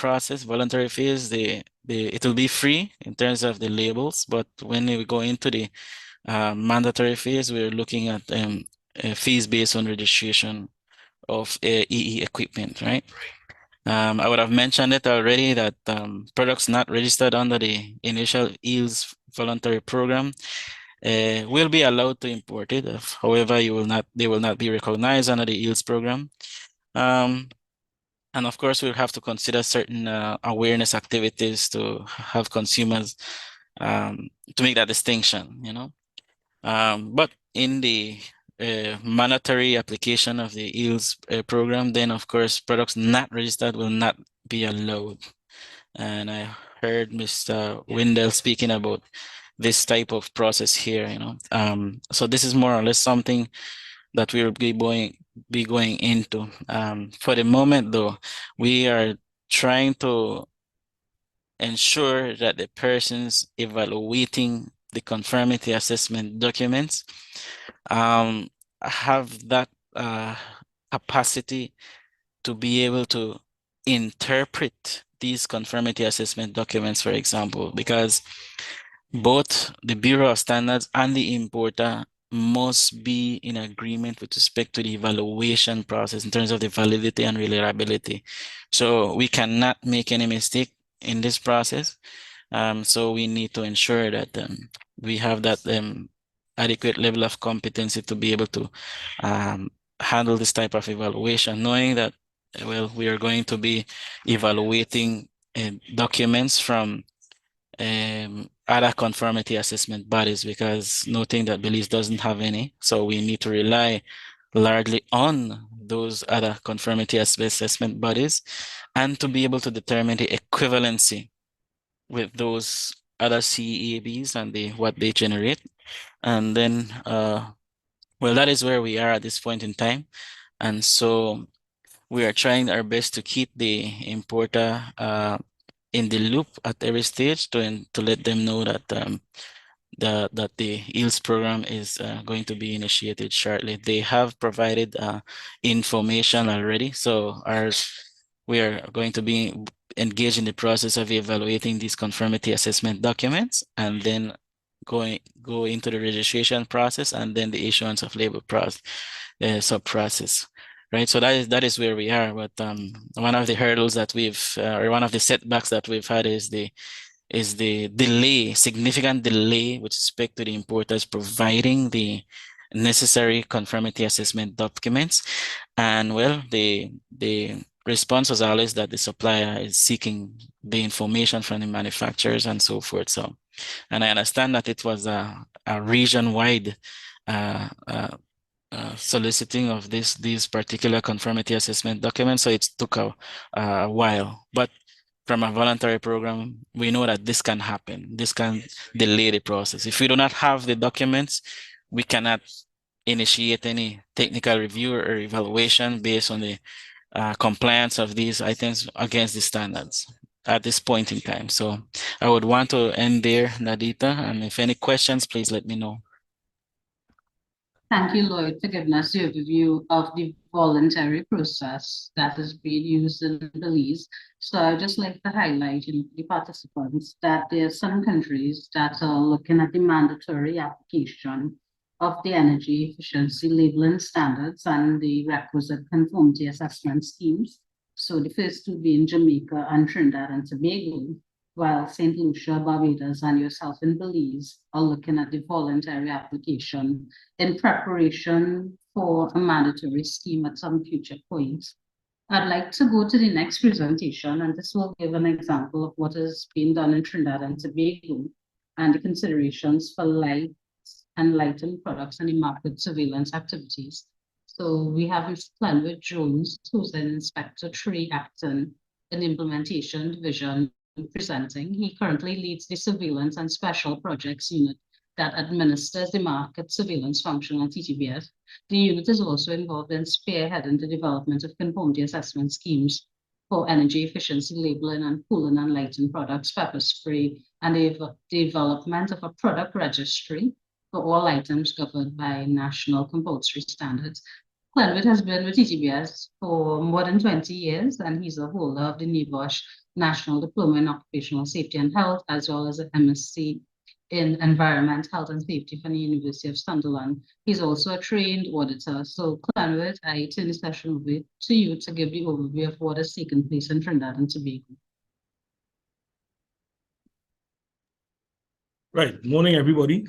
phase, it will be free in terms of the labels, but when we go into the mandatory phase, we're looking at fees based on registration of EE equipment, right? I would have mentioned it already that products not registered under the initial EELS voluntary program will be allowed to import it. However, they will not be recognized under the EELS program. And of course, we'll have to consider certain awareness activities to have consumers to make that distinction, you know. But in the mandatory application of the EELS program, then of course products not registered will not be allowed. And I heard Mr. Windell speaking about this type of process here, you know. So this is more or less something that we will be going into. For the moment though, we are trying to ensure that the persons evaluating the conformity assessment documents have that capacity to be able to interpret these conformity assessment documents, for example, because both the Bureau of Standards and the importer must be in agreement with respect to the evaluation process in terms of the validity and reliability. So we cannot make any mistake in this process. So we need to ensure that we have that adequate level of competency to be able to handle this type of evaluation, knowing that, well, we are going to be evaluating documents from other conformity assessment bodies, because noting that Belize doesn't have any, so we need to rely largely on those other conformity assessment bodies, and to be able to determine the equivalency with those other CEABs and what they generate. And then, well, that is where we are at this point in time. And so we are trying our best to keep the importer in the loop at every stage to let them know that that the EELS program is going to be initiated shortly. They have provided information already, so we are going to be engaged in the process of evaluating these conformity assessment documents, and then go into the registration process, and then the issuance of label process, sub-process. Right, so that is where we are. But one of the hurdles that or one of the setbacks that we've had is the delay, significant delay with respect to the importers providing the necessary conformity assessment documents. And well, the response was always that the supplier is seeking the information from the manufacturers and so forth. So, and I understand that it was a region-wide soliciting of these particular conformity assessment documents, so it took a while. But from a voluntary program, we know that this can happen. This can delay the process. If we do not have the documents, we cannot initiate any technical review or evaluation based on the compliance of these items against the standards at this point in time. So I would want to end there, Nadita, and if any questions, please let me know. Thank you, Lloyd, for giving us the overview of the voluntary process that is being used in Belize. So I'd just like to highlight to the participants that there are some countries that are looking at the mandatory application of the energy efficiency labeling standards and the requisite conformity assessment schemes. So the first two being Jamaica and Trinidad and Tobago. while St. Lucia, Barbados, and yourself in Belize are looking at the voluntary application in preparation for a mandatory scheme at some future point. I'd like to go to the next presentation, and this will give an example of what is being done in Trinidad and Tobago and the considerations for light and lightened products and the market surveillance activities. So we have Mr. Glenwood Jones, who's an Inspector 3 Acton in Implementation Division presenting. He currently leads the Surveillance and Special Projects Unit that administers the market surveillance function at TTBS. The unit is also involved in spearheading the development of conformity assessment schemes for energy efficiency labeling and cooling and lighting products, pepper spray, and the development of a product registry for all items governed by national compulsory standards. Glenwood has been with TTBS for more than 20 years, and he's a holder of the NEBOSH National Diploma in Occupational Safety and Health, as well as an MSc in Environment, Health and Safety from the University of Sunderland. He's also a trained auditor. So Glenwood, I turn the session over to you to give the overview of what has taken place in Trinidad and Tobago. Right, morning everybody.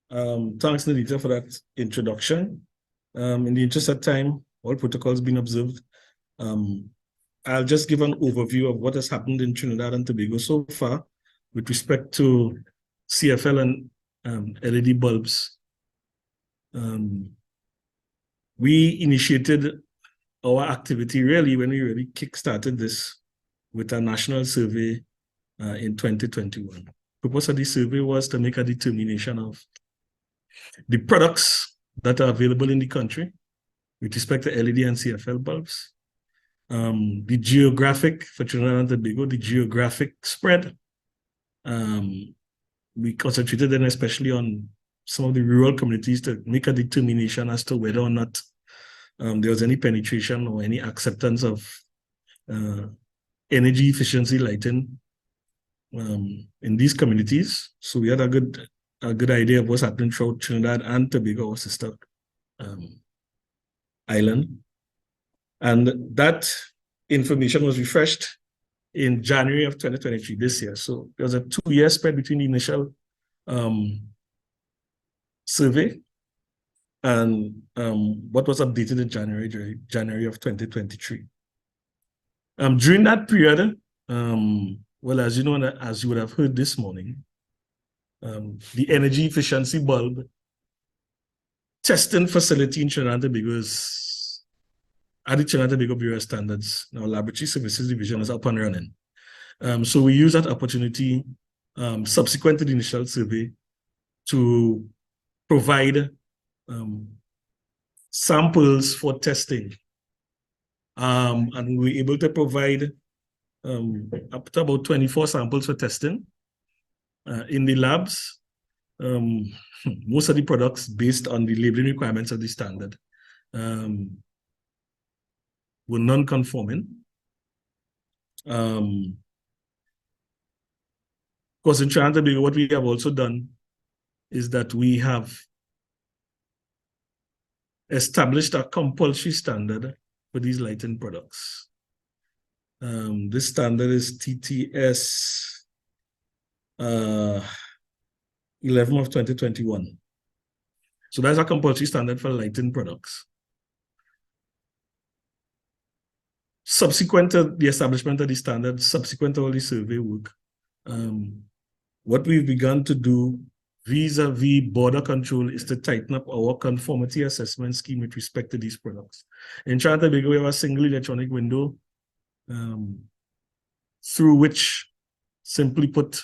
Thanks Nadita for that introduction. In the interest of time, all protocols being observed. I'll just give an overview of what has happened in Trinidad and Tobago so far with respect to CFL and LED bulbs. We initiated our activity really when we really kick-started this with a national survey in 2021. The purpose of the survey was to make a determination of the products that are available in the country with respect to LED and CFL bulbs, the geographic, for Trinidad and Tobago, the geographic spread. We concentrated then especially on some of the rural communities to make a determination as to whether or not there was any penetration or any acceptance of energy efficiency lighting in these communities. So we had a good idea of what's happening throughout Trinidad and Tobago, our sister island. And that information was refreshed in January of 2023, this year. So there was a 2-year spread between the initial survey and what was updated in January of 2023. During that period, well, as you know, and as you would have heard this morning, the energy efficiency bulb testing facility in Trinidad and Tobago is at the Trinidad and Tobago Bureau of Standards. Now, Laboratory Services Division is up and running. So we use that opportunity subsequent to the initial survey to provide samples for testing. And we were able to provide up to about 24 samples for testing in the labs. Most of the products based on the labeling requirements of the standard were non-conforming. Because in Trinidad and Tobago, what we have also done is that we have established a compulsory standard for these lighting products. This standard is TTS 11 of 2021. So that's a compulsory standard for lighting products. Subsequent to the establishment of the standard, subsequent to all the survey work, what we've begun to do vis-a-vis border control is to tighten up our conformity assessment scheme with respect to these products. In Trinidad and Tobago, we have a single electronic window through which, simply put,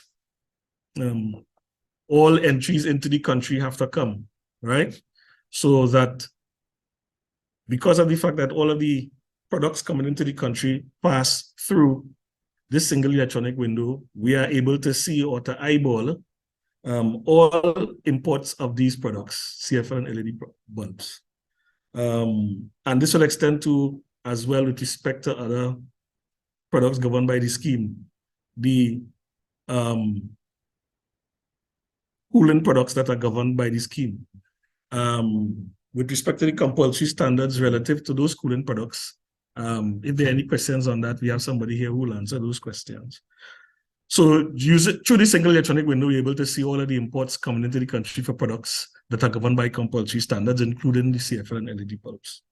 all entries into the country have to come, right? So that because of the fact that all of the products coming into the country pass through this single electronic window, we are able to see or to eyeball all imports of these products, CFL and LED bulbs. And this will extend to, as well with respect to other products governed by the scheme, the cooling products that are governed by the scheme. With respect to the compulsory standards relative to those cooling products, if there are any questions on that, we have somebody here who will answer those questions. So use it through the single electronic window, you're able to see all of the imports coming into the country for products that are governed by compulsory standards, including the CFL and LED bulbs.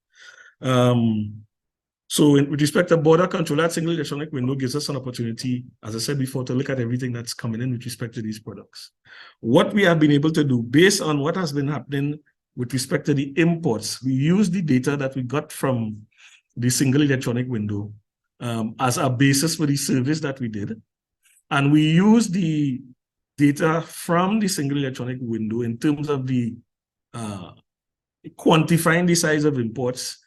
So with respect to border control, that single electronic window gives us an opportunity, as I said before, to look at everything that's coming in with respect to these products. What we have been able to do, based on what has been happening with respect to the imports, we use the data that we got from the single electronic window as a basis for the service that we did. And we use the data from the single electronic window in terms of the quantifying the size of imports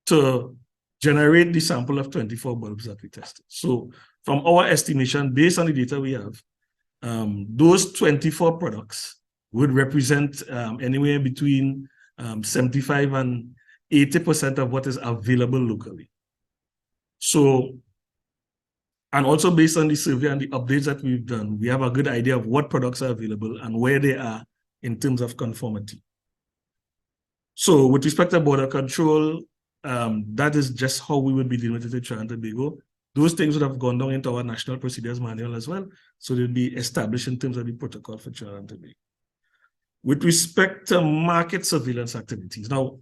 to generate the sample of 24 bulbs that we tested. So from our estimation, based on the data we have, those 24 products would represent anywhere between 75 and 80% of what is available locally. So, and also based on the survey and the updates that we've done, we have a good idea of what products are available and where they are in terms of conformity. So with respect to border control, that is just how we would be dealing with it in Trinidad and Tobago. Those things would have gone down into our national procedures manual as well. So they'll be established in terms of the protocol for Trinidad and Tobago. With respect to market surveillance activities. Now,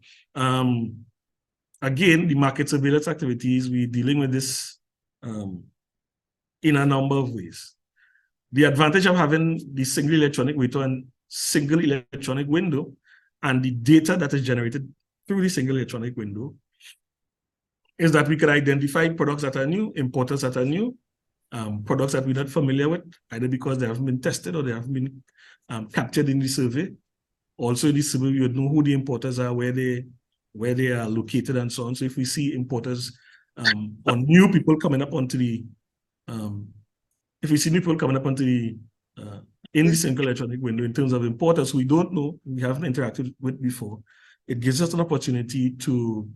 again, the market surveillance activities, we're dealing with this in a number of ways. The advantage of having the single electronic window and the data that is generated through the single electronic window is that we can identify products that are new, importers that are new, products that we're not familiar with, either because they haven't been tested or they haven't been captured in the survey. Also in the survey, we would know who the importers are, where they are located and so on. So if we see importers or new people coming up onto the, if we see new people coming up onto the, in the single electronic window in terms of importers we don't know, we haven't interacted with before, it gives us an opportunity to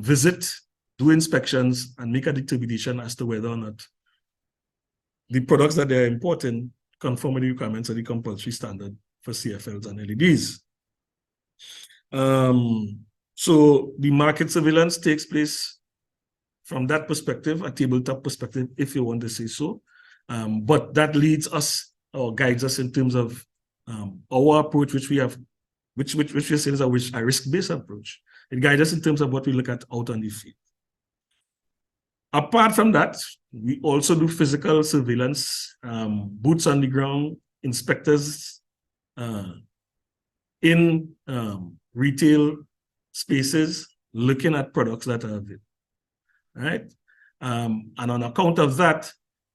visit, do inspections, and make a determination as to whether or not the products that they're importing conform with the requirements of the compulsory standard for CFLs and LEDs. So the market surveillance takes place from that perspective, a tabletop perspective, if you want to say so. But that leads us or guides us in terms of our approach, which we have, which we say is a risk-based approach. It guides us in terms of what we look at out on the field. Apart from that, we also do physical surveillance, boots on the ground, inspectors in retail spaces, looking at products that are available, right? And on account of that,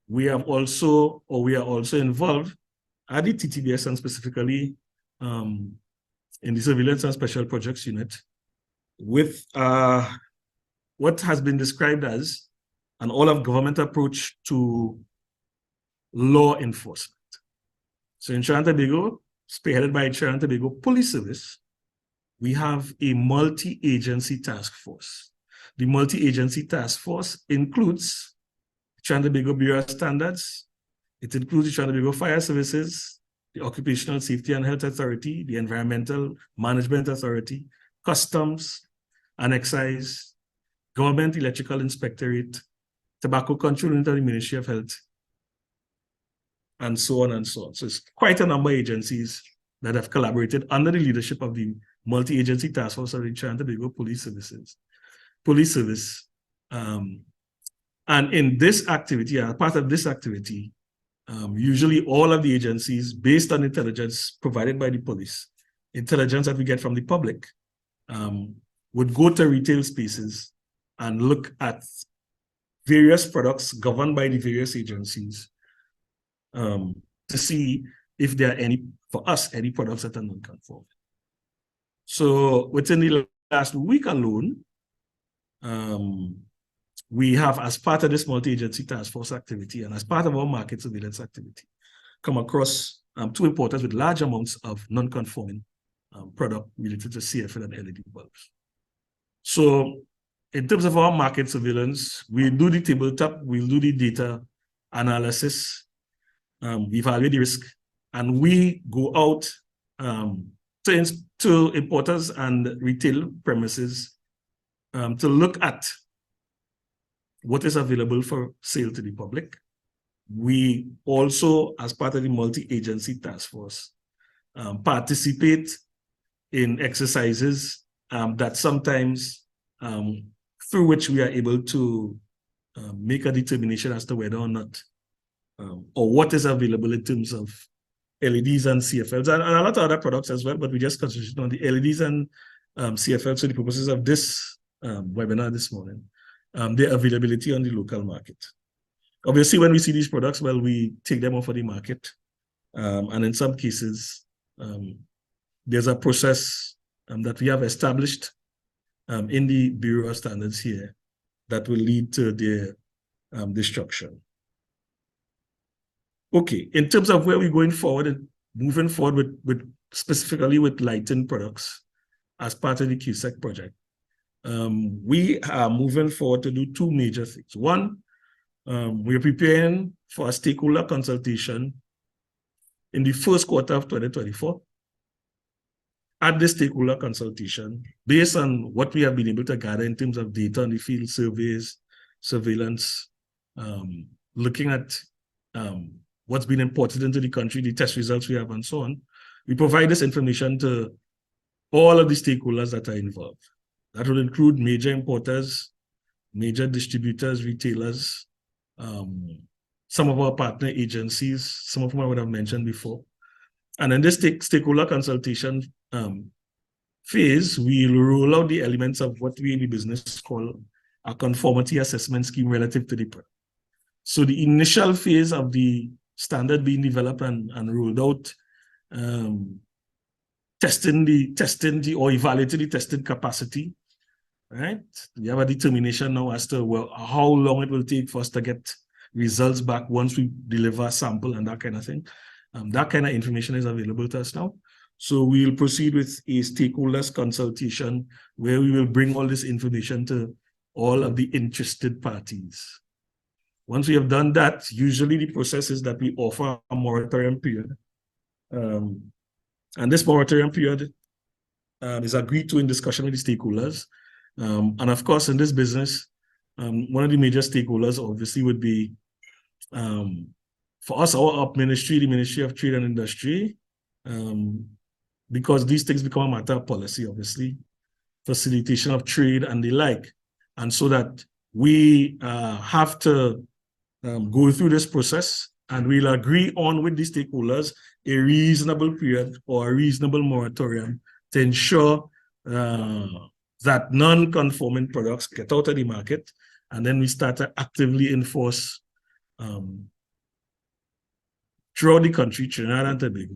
we are also involved at the TTBS and specifically in the Surveillance and Special Projects Unit with what has been described as an all-of-government approach to law enforcement. So in Trinidad and Tobago, spearheaded by Trinidad and Tobago Police Service, we have a multi-agency task force. The multi-agency task force includes Trinidad and Tobago Bureau of Standards. It includes the Trinidad and Tobago Fire Services, the Occupational Safety and Health Authority, the Environmental Management Authority, Customs and Excise, Government Electrical Inspectorate, Tobacco Control under the Ministry of Health, and so on and so on. So it's quite a number of agencies that have collaborated under the leadership of the multi-agency task force of the Trinidad and Tobago Police Service. And in this activity, as part of this activity, usually all of the agencies, based on intelligence provided by the police, intelligence that we get from the public, would go to retail spaces and look at various products governed by the various agencies to see if there are any products that are non-conforming. So within the last week alone, we have, as part of this multi-agency task force activity and as part of our market surveillance activity, come across 2 importers with large amounts of non-conforming product related to CFL and LED bulbs. So in terms of our market surveillance, we do the tabletop, we'll do the data analysis, we evaluate the risk, and we go out to importers and retail premises to look at what is available for sale to the public. We also, as part of the multi-agency task force, participate in exercises that sometimes through which we are able to make a determination as to whether or not or what is available in terms of LEDs and CFLs and a lot of other products as well, but we just concentrate on the LEDs and CFLs for the purposes of this webinar this morning, their availability on the local market. Obviously, when we see these products, well, we take them off of the market. And in some cases, there's a process that we have established in the Bureau of Standards here that will lead to their destruction. Okay, in terms of where we're going forward and moving forward with specifically with lighting products as part of the QSEC project, we are moving forward to do two major things. One, we're preparing for a stakeholder consultation in the first quarter of 2024. At this stakeholder consultation, based on what we have been able to gather in terms of data on the field surveys, surveillance, looking at what's been imported into the country, the test results we have, and so on, we provide this information to all of the stakeholders that are involved. That will include major importers, major distributors, retailers, some of our partner agencies, some of whom I would have mentioned before. And in this stakeholder consultation phase, we'll roll out the elements of what we in the business call a conformity assessment scheme relative to the product. So the initial phase of the standard being developed and rolled out, testing or evaluating the testing capacity, right? We have a determination now as to, well, how long it will take for us to get results back once we deliver a sample and that kind of thing. That kind of information is available to us now. So we'll proceed with a stakeholders consultation where we will bring all this information to all of the interested parties. Once we have done that, usually the process is that we offer a moratorium period. And this moratorium period is agreed to in discussion with the stakeholders. And of course, in this business, one of the major stakeholders obviously would be, for us, our up ministry, the Ministry of Trade and Industry, because these things become a matter of policy, obviously, facilitation of trade and the like. And so that we have to go through this process and we'll agree on with the stakeholders a reasonable period or a reasonable moratorium to ensure that non-conforming products get out of the market, and then we start to actively enforce throughout the country, Trinidad and Tobago,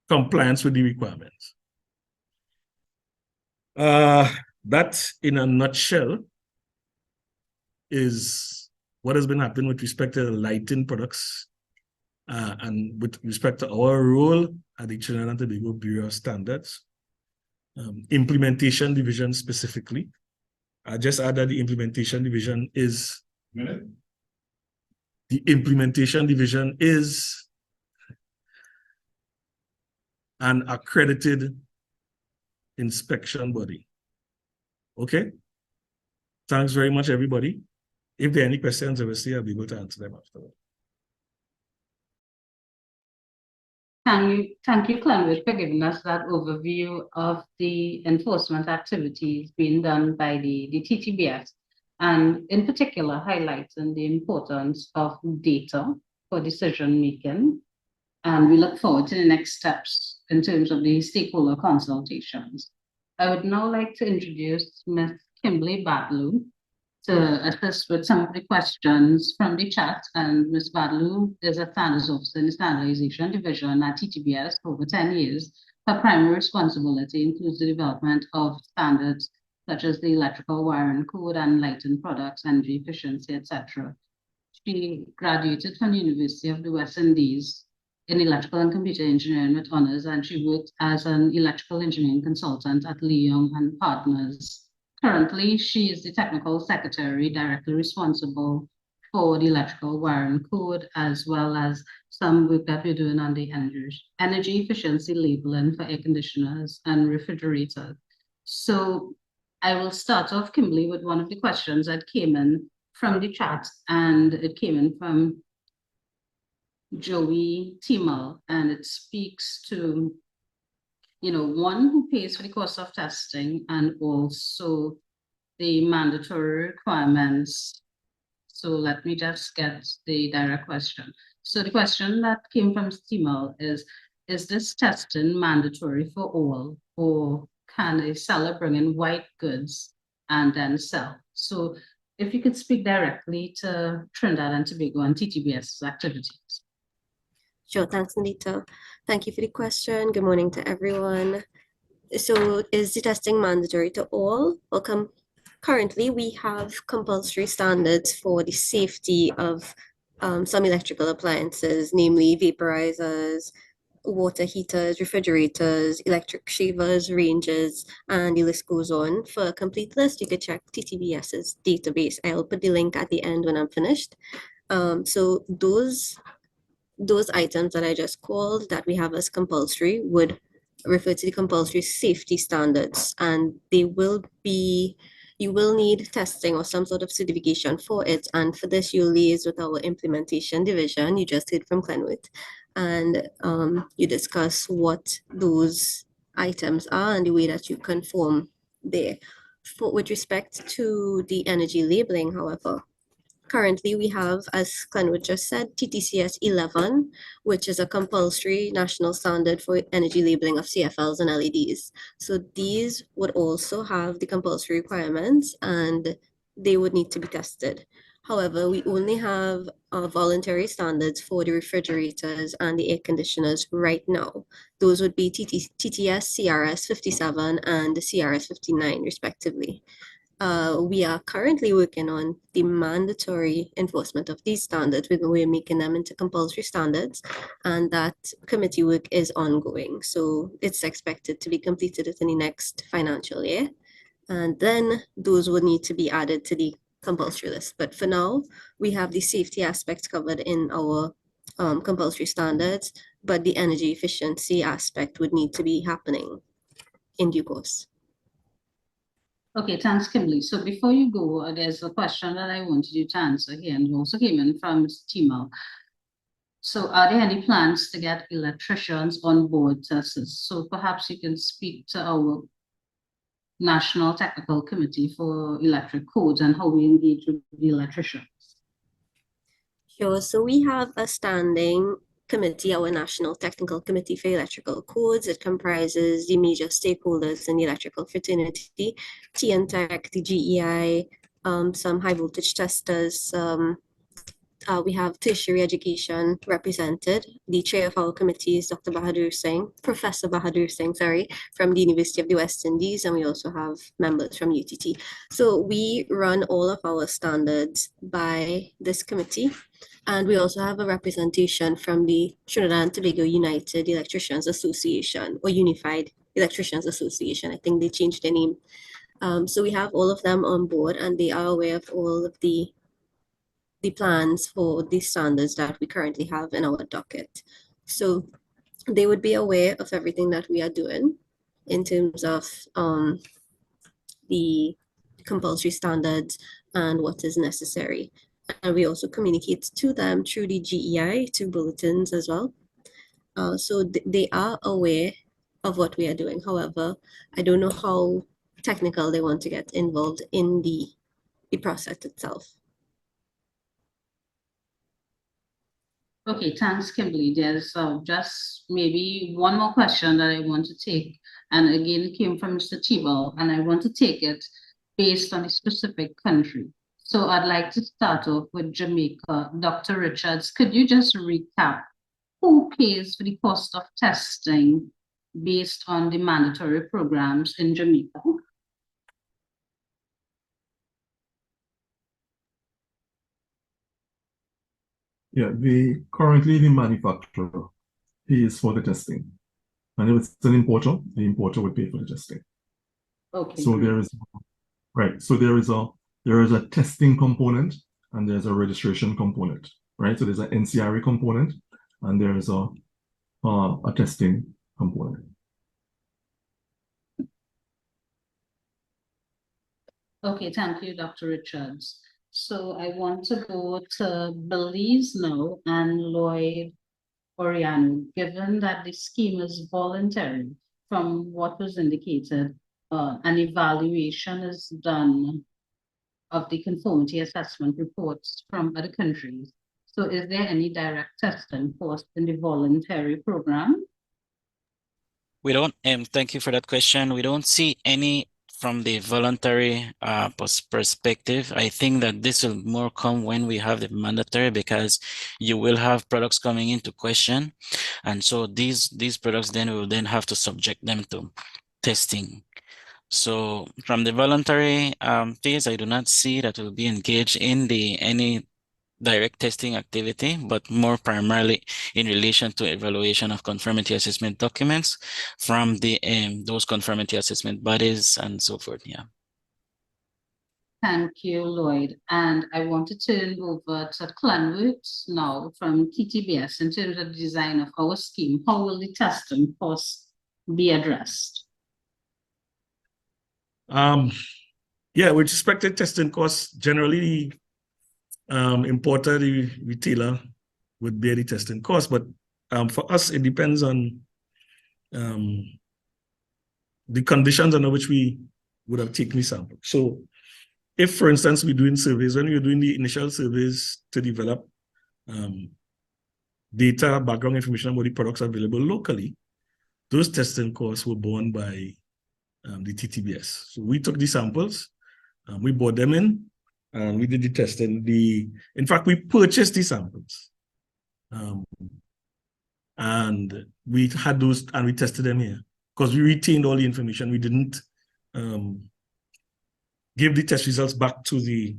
compliance with the requirements. That, in a nutshell, is what has been happening with respect to lighting products and with respect to our role at the Trinidad and Tobago Bureau of Standards. Implementation division specifically. I just add that the implementation division is an accredited inspection body. Okay? Thanks very much, everybody. If there are any questions, obviously, I'll be able to answer them afterwards. Thank you, Clement, for giving us that overview of the enforcement activities being done by the TTBS, and in particular highlighting the importance of data for decision making. And we look forward to the next steps in terms of the stakeholder consultations. I would now like to introduce Ms. Kimberly Badlew to assist with some of the questions from the chat. And Ms. Badlew is a standards officer in the standardization division at TTBS for over 10 years. Her primary responsibility includes the development of standards such as the electrical wiring code and lighting products, energy efficiency, etc. She graduated from the University of the West Indies in electrical and computer engineering with honors, and she worked as an electrical engineering consultant at Leong and Partners. Currently, she is the technical secretary directly responsible for the electrical wiring code, as well as some work that we're doing on the energy efficiency labeling for air conditioners and refrigerators. So I will start off, Kimberly, with one of the questions that came in from the chat, and it came in from Joey Timal, and it speaks to, one who pays for the cost of testing and also the mandatory requirements. So let me just get the direct question. So the question that came from Timal is this testing mandatory for all, or can a seller bring in white goods and then sell? So if you could speak directly to Trinidad and Tobago and TTBS's activities. Sure, thanks, Nandita. Thank you for the question. Good morning to everyone. So is the testing mandatory to all? Welcome. Currently, we have compulsory standards for the safety of some electrical appliances, namely vaporizers, water heaters, refrigerators, electric shavers, ranges, and the list goes on. For a complete list, you could check TTBS's database. I'll put the link at the end when I'm finished. So those items that I just called that we have as compulsory would refer to the compulsory safety standards, and you will need testing or some sort of certification for it. And for this, you'll liaise with our implementation division. You just heard from Glenwood, and you discuss what those items are and the way that you conform there. With respect to the energy labeling, however, currently, we have, as Glenwood just said, TTCS 11, which is a compulsory national standard for energy labeling of CFLs and LEDs. So these would also have the compulsory requirements and they would need to be tested. However, we only have voluntary standards for the refrigerators and the air conditioners right now. Those would be TTS CRS 57 and the CRS 59, respectively. We are currently working on the mandatory enforcement of these standards. We're making them into compulsory standards, and that committee work is ongoing. So it's expected to be completed within the next financial year. And then those would need to be added to the compulsory list. But for now, we have the safety aspects covered in our compulsory standards, but the energy efficiency aspect would need to be happening in due course. Okay, thanks, Kimberly. So before you go, there's a question that I wanted you to answer here, and it also came in from Timal. So are there any plans to get electricians on board to assist? So perhaps you can speak to our National Technical Committee for Electric Codes and how we engage with the electricians. Sure. So we have a standing committee, our National Technical Committee for Electrical Codes. It comprises the major stakeholders in the electrical fraternity, TNTech, the GEI, some high voltage testers. We have tertiary education represented. The chair of our committee is Dr. Professor Bahadur Singh, from the University of the West Indies, and we also have members from UTT. So we run all of our standards by this committee. And we also have a representation from the Trinidad and Tobago United Electricians Association, or Unified Electricians Association. I think they changed their name. So we have all of them on board, and they are aware of all of the plans for the standards that we currently have in our docket. So they would be aware of everything that we are doing in terms of the compulsory standards and what is necessary. And we also communicate to them through the GEI, to bulletins as well. So they are aware of what we are doing. However, I don't know how technical they want to get involved in the process itself. Okay, thanks, Kimberly. There's just maybe one more question that I want to take. And again, it came from Mr. Tibal, and I want to take it based on a specific country. So I'd like to start off with Jamaica. Dr. Richards, could you just recap who pays for the cost of testing based on the mandatory programs in Jamaica? Yeah, currently the manufacturer pays for the testing. And if it's an importer, the importer would pay for the testing. Okay. So there is a testing component and there's a registration component, right? So there's an NCRA component and there is a testing component. Okay, thank you, Dr. Richards. So I want to go to Belize now and Lloyd Oriano. Given that the scheme is voluntary, from what was indicated, an evaluation is done of the conformity assessment reports from other countries. So is there any direct testing forced in the voluntary program? We don't, thank you for that question. We don't see any from the voluntary perspective. I think that this will more come when we have the mandatory, because you will have products coming into question. And so these products then will then have to subject them to testing. So from the voluntary phase, I do not see that will be engaged in any direct testing activity, but more primarily in relation to evaluation of conformity assessment documents from the those conformity assessment bodies and so forth. Yeah. Thank you, Lloyd. And I want to turn over to Clanworks now from TTBS in terms of the design of our scheme. How will the testing costs be addressed? Yeah, with respect to testing costs, generally importer, the retailer would bear the testing cost, but for us, it depends on the conditions under which we would have taken the sample. So if, for instance, we're doing surveys, when we're doing the initial surveys to develop data, background information about the products available locally, those testing costs were borne by the TTBS. So we took the samples, we brought them in, and we did the testing. In fact, we purchased the samples. And we had those, and we tested them here. Because we retained all the information, we didn't give the test results back to the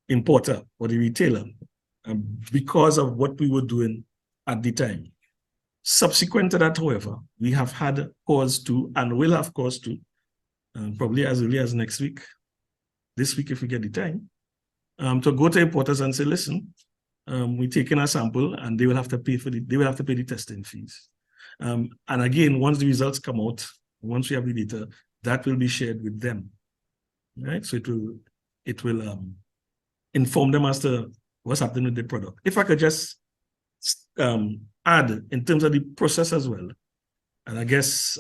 importer or the retailer because of what we were doing at the time. Subsequent to that, however, we have had cause to, and will have cause to, probably as early as next week, this week if we get the time, to go to importers and say, listen, we're taking a sample and they will have to pay the testing fees. And again, once the results come out, once we have the data, that will be shared with them, right? So it will inform them as to what's happening with the product. If I could just add in terms of the process as well, and I guess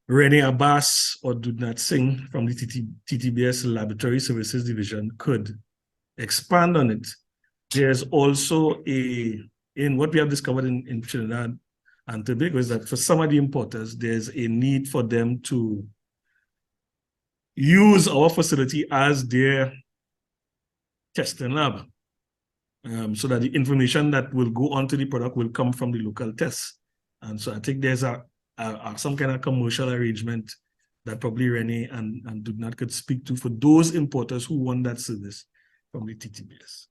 Renee Abbas or Dudnat Singh from the TTBS Laboratory Services Division could expand on it. There's also in what we have discovered in Trinidad and Tobago is that for some of the importers, there's a need for them to use our facility as their testing lab, so that the information that will go onto the product will come from the local tests. And so I think there's some kind of commercial arrangement that probably Renee and Dudnat could speak to for those importers who want that service from the TTBS.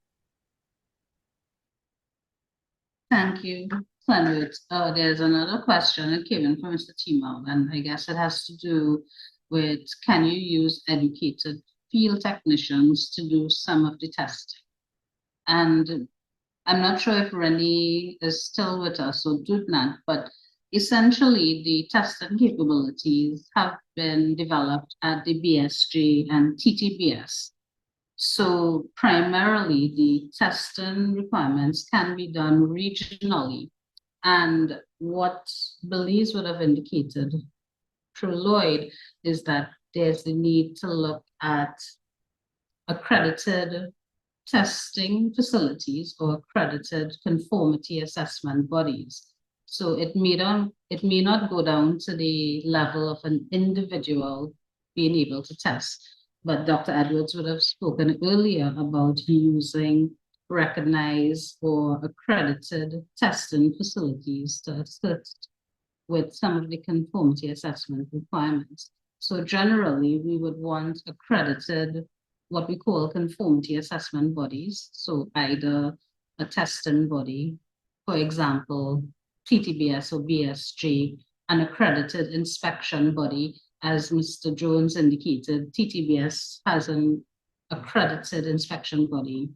Thank you, Clanwood. There's another question that came in from Mr. Timo, and I guess it has to do with, can you use educated field technicians to do some of the testing? And I'm not sure if Renee is still with us or Dudnat, but essentially the testing capabilities have been developed at the BSG and TTBS. So primarily the testing requirements can be done regionally. And what Belize would have indicated through Lloyd is that there's the need to look at accredited testing facilities or accredited conformity assessment bodies. So it may not go down to the level of an individual being able to test. But Dr. Edwards would have spoken earlier about using recognized or accredited testing facilities to assist with some of the conformity assessment requirements. So generally, we would want accredited, what we call conformity assessment bodies. So either a testing body, for example, TTBS or BSG, an accredited inspection body. As Mr. Jones indicated, TTBS has an accredited inspection body.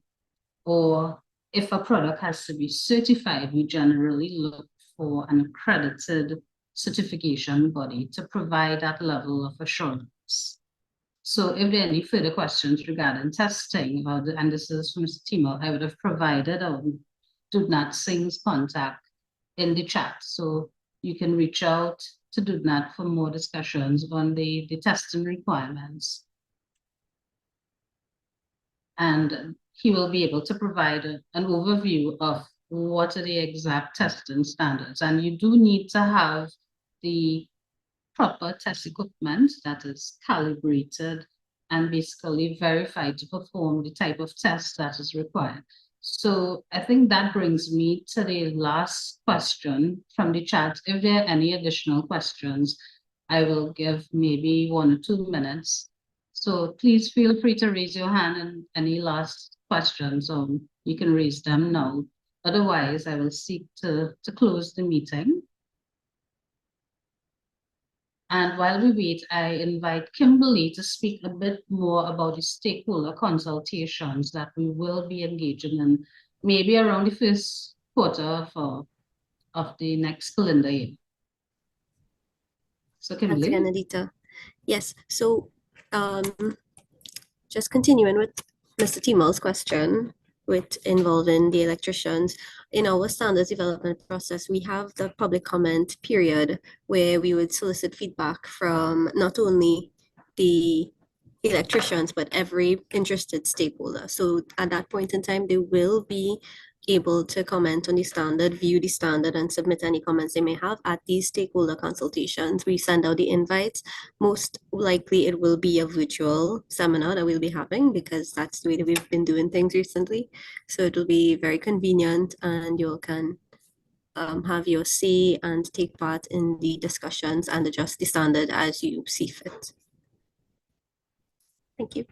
Or if a product has to be certified, we generally look for an accredited certification body to provide that level of assurance. So if there are any further questions regarding testing, and this is from Mr. Timo, I would have provided Dudnat Singh's contact in the chat. So you can reach out to Dudnat for more discussions on the testing requirements. And he will be able to provide an overview of what are the exact testing standards. And you do need to have the proper test equipment that is calibrated and basically verified to perform the type of test that is required. So I think that brings me to the last question from the chat. If there are any additional questions, I will give maybe 1 or 2 minutes. So please feel free to raise your hand and any last questions, you can raise them now. Otherwise, I will seek to close the meeting. And while we wait, I invite Kimberly to speak a bit more about the stakeholder consultations that we will be engaging in, maybe around the first quarter of the next calendar year. So Kimberly. Thanks again, Anita. Yes, so just continuing with Mr. Timo's question, with involving the electricians. In our standards development process, we have the public comment period where we would solicit feedback from not only the electricians, but every interested stakeholder. So at that point in time, they will be able to comment on the standard, view the standard, and submit any comments they may have at these stakeholder consultations. We send out the invites. Most likely it will be a virtual seminar that we'll be having because that's the way that we've been doing things recently. So it will be very convenient and you can have your say and take part in the discussions and adjust the standard as you see fit. Thank you.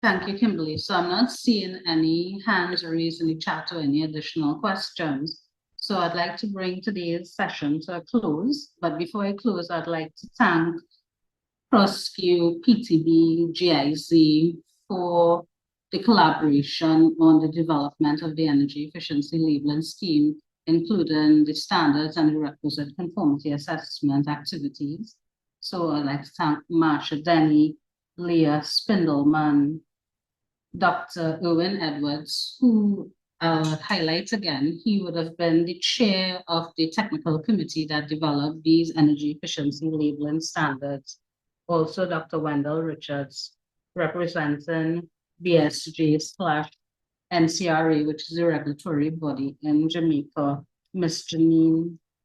Thank you, Kimberly. So I'm not seeing any hands raised in the chat or any additional questions. So I'd like to bring today's session to a close. But before I close, I'd like to thank CROSQ, PTB, GIZ for the collaboration on the development of the energy efficiency labeling scheme, including the standards and the requisite conformity assessment activities. So I'd like to thank Marsha Denny, Leah Spindleman, Dr. Owen Edwards, who highlights again, he would have been the chair of the technical committee that developed these energy efficiency labeling standards. Also, Dr. Wendell Richards, representing BSJ/NCRA, which is a regulatory body in Jamaica. Ms.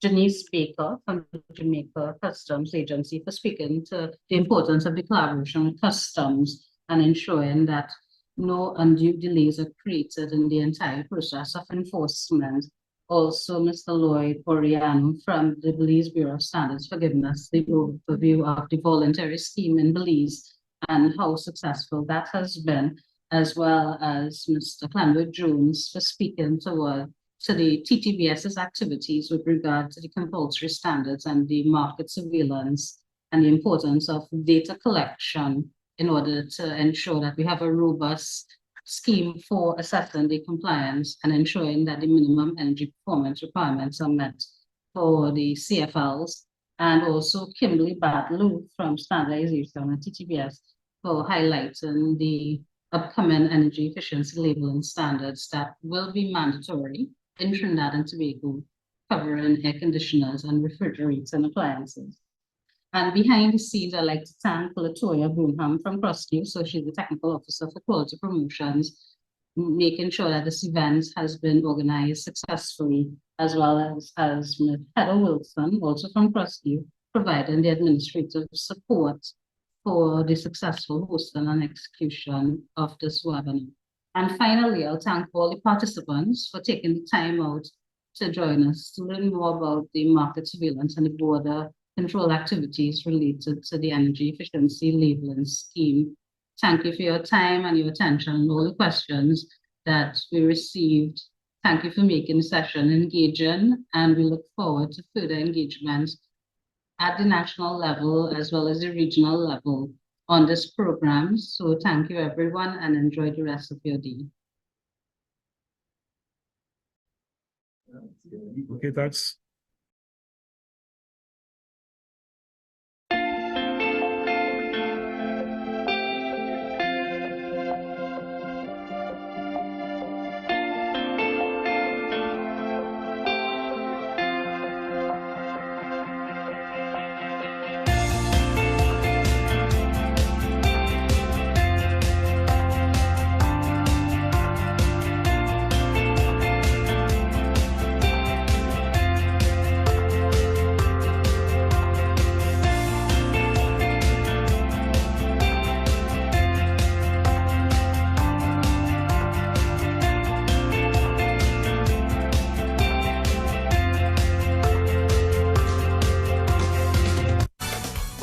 Janice Baker from the Jamaica Customs Agency for speaking to the importance of the collaboration with customs and ensuring that no undue delays are created in the entire process of enforcement. Also, Mr. Lloyd Oriano from the Belize Bureau of Standards for giving us the overview of the voluntary scheme in Belize and how successful that has been, as well as Mr. Clanwood Jones for speaking to the TTBS's activities with regard to the compulsory standards and the market surveillance and the importance of data collection in order to ensure that we have a robust scheme for assessing the compliance and ensuring that the minimum energy performance requirements are met for the CFLs. And also Kimberly Badlew from Standardization and TTBS for highlighting the upcoming energy efficiency labeling standards that will be mandatory in Trinidad and Tobago, covering air conditioners and refrigerators and appliances. And behind the scenes, I'd like to thank Latoya Boonham from CROSQ. So she's the technical officer for quality promotions, making sure that this event has been organized successfully, as well as Ms. Heather Wilson, also from CROSQ, providing the administrative support for the successful hosting and execution of this webinar. And finally, I'll thank all the participants for taking the time out to join us to learn more about the market surveillance and the border control activities related to the energy efficiency labeling scheme. Thank you for your time and your attention and all the questions that we received. Thank you for making the session engaging, and we look forward to further engagements at the national level as well as the regional level on this program. So thank you everyone and enjoy the rest of your day. Okay, thanks.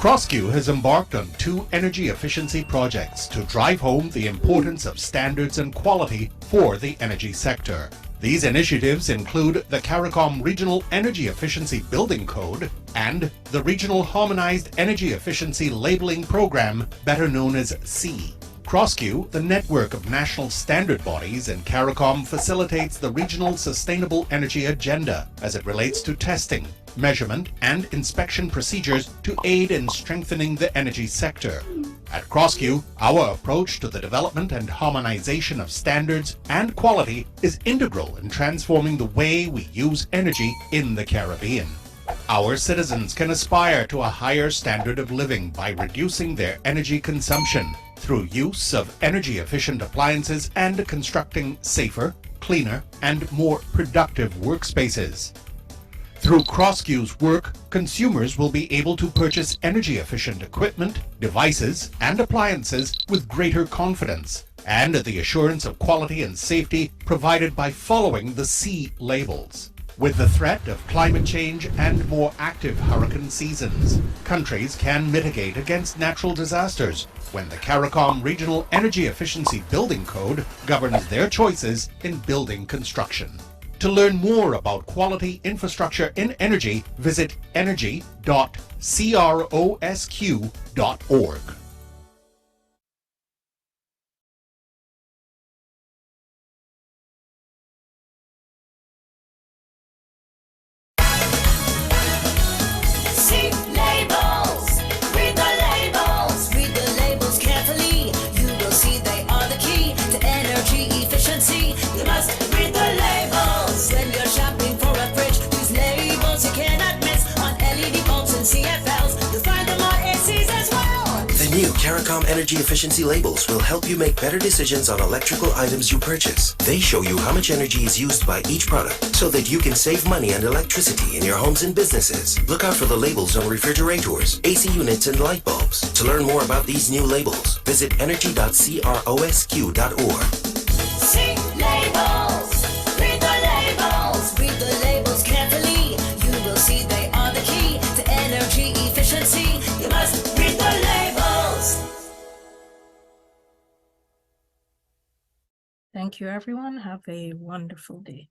CROSQ has embarked on 2 energy efficiency projects to drive home the importance of standards and quality for the energy sector. These initiatives include the CARICOM Regional Energy Efficiency Building Code and the Regional Harmonized Energy Efficiency Labeling Program, better known as CEE. CROSQ, the network of national standard bodies in CARICOM, facilitates the regional sustainable energy agenda as it relates to testing, measurement, and inspection procedures to aid in strengthening the energy sector. At CROSQ, our approach to the development and harmonization of standards and quality is integral in transforming the way we use energy in the Caribbean. Our citizens can aspire to a higher standard of living by reducing their energy consumption through use of energy-efficient appliances and constructing safer, cleaner, and more productive workspaces. Through CROSQ's work, consumers will be able to purchase energy-efficient equipment, devices, and appliances with greater confidence and the assurance of quality and safety provided by following the CEE labels. With the threat of climate change and more active hurricane seasons, countries can mitigate against natural disasters when the CARICOM Regional Energy Efficiency Building Code governs their choices in building construction. To learn more about quality infrastructure in energy, visit energy.crosq.org. See labels, read the labels carefully. You will see they are the key to energy efficiency. You must read the labels when you're shopping for a fridge. These labels you cannot miss on LED bulbs and CFLs. You'll find them on ACs as well. The new CARICOM Energy Efficiency labels will help you make better decisions on electrical items you purchase. They show you how much energy is used by each product so that you can save money and electricity in your homes and businesses. Look out for the labels on refrigerators, AC units, and light bulbs. To learn more about these new labels, visit energy.crosq.org. See labels, read the labels carefully. You will see they are the key to energy efficiency. You must read the labels. Thank you, everyone. Have a wonderful day.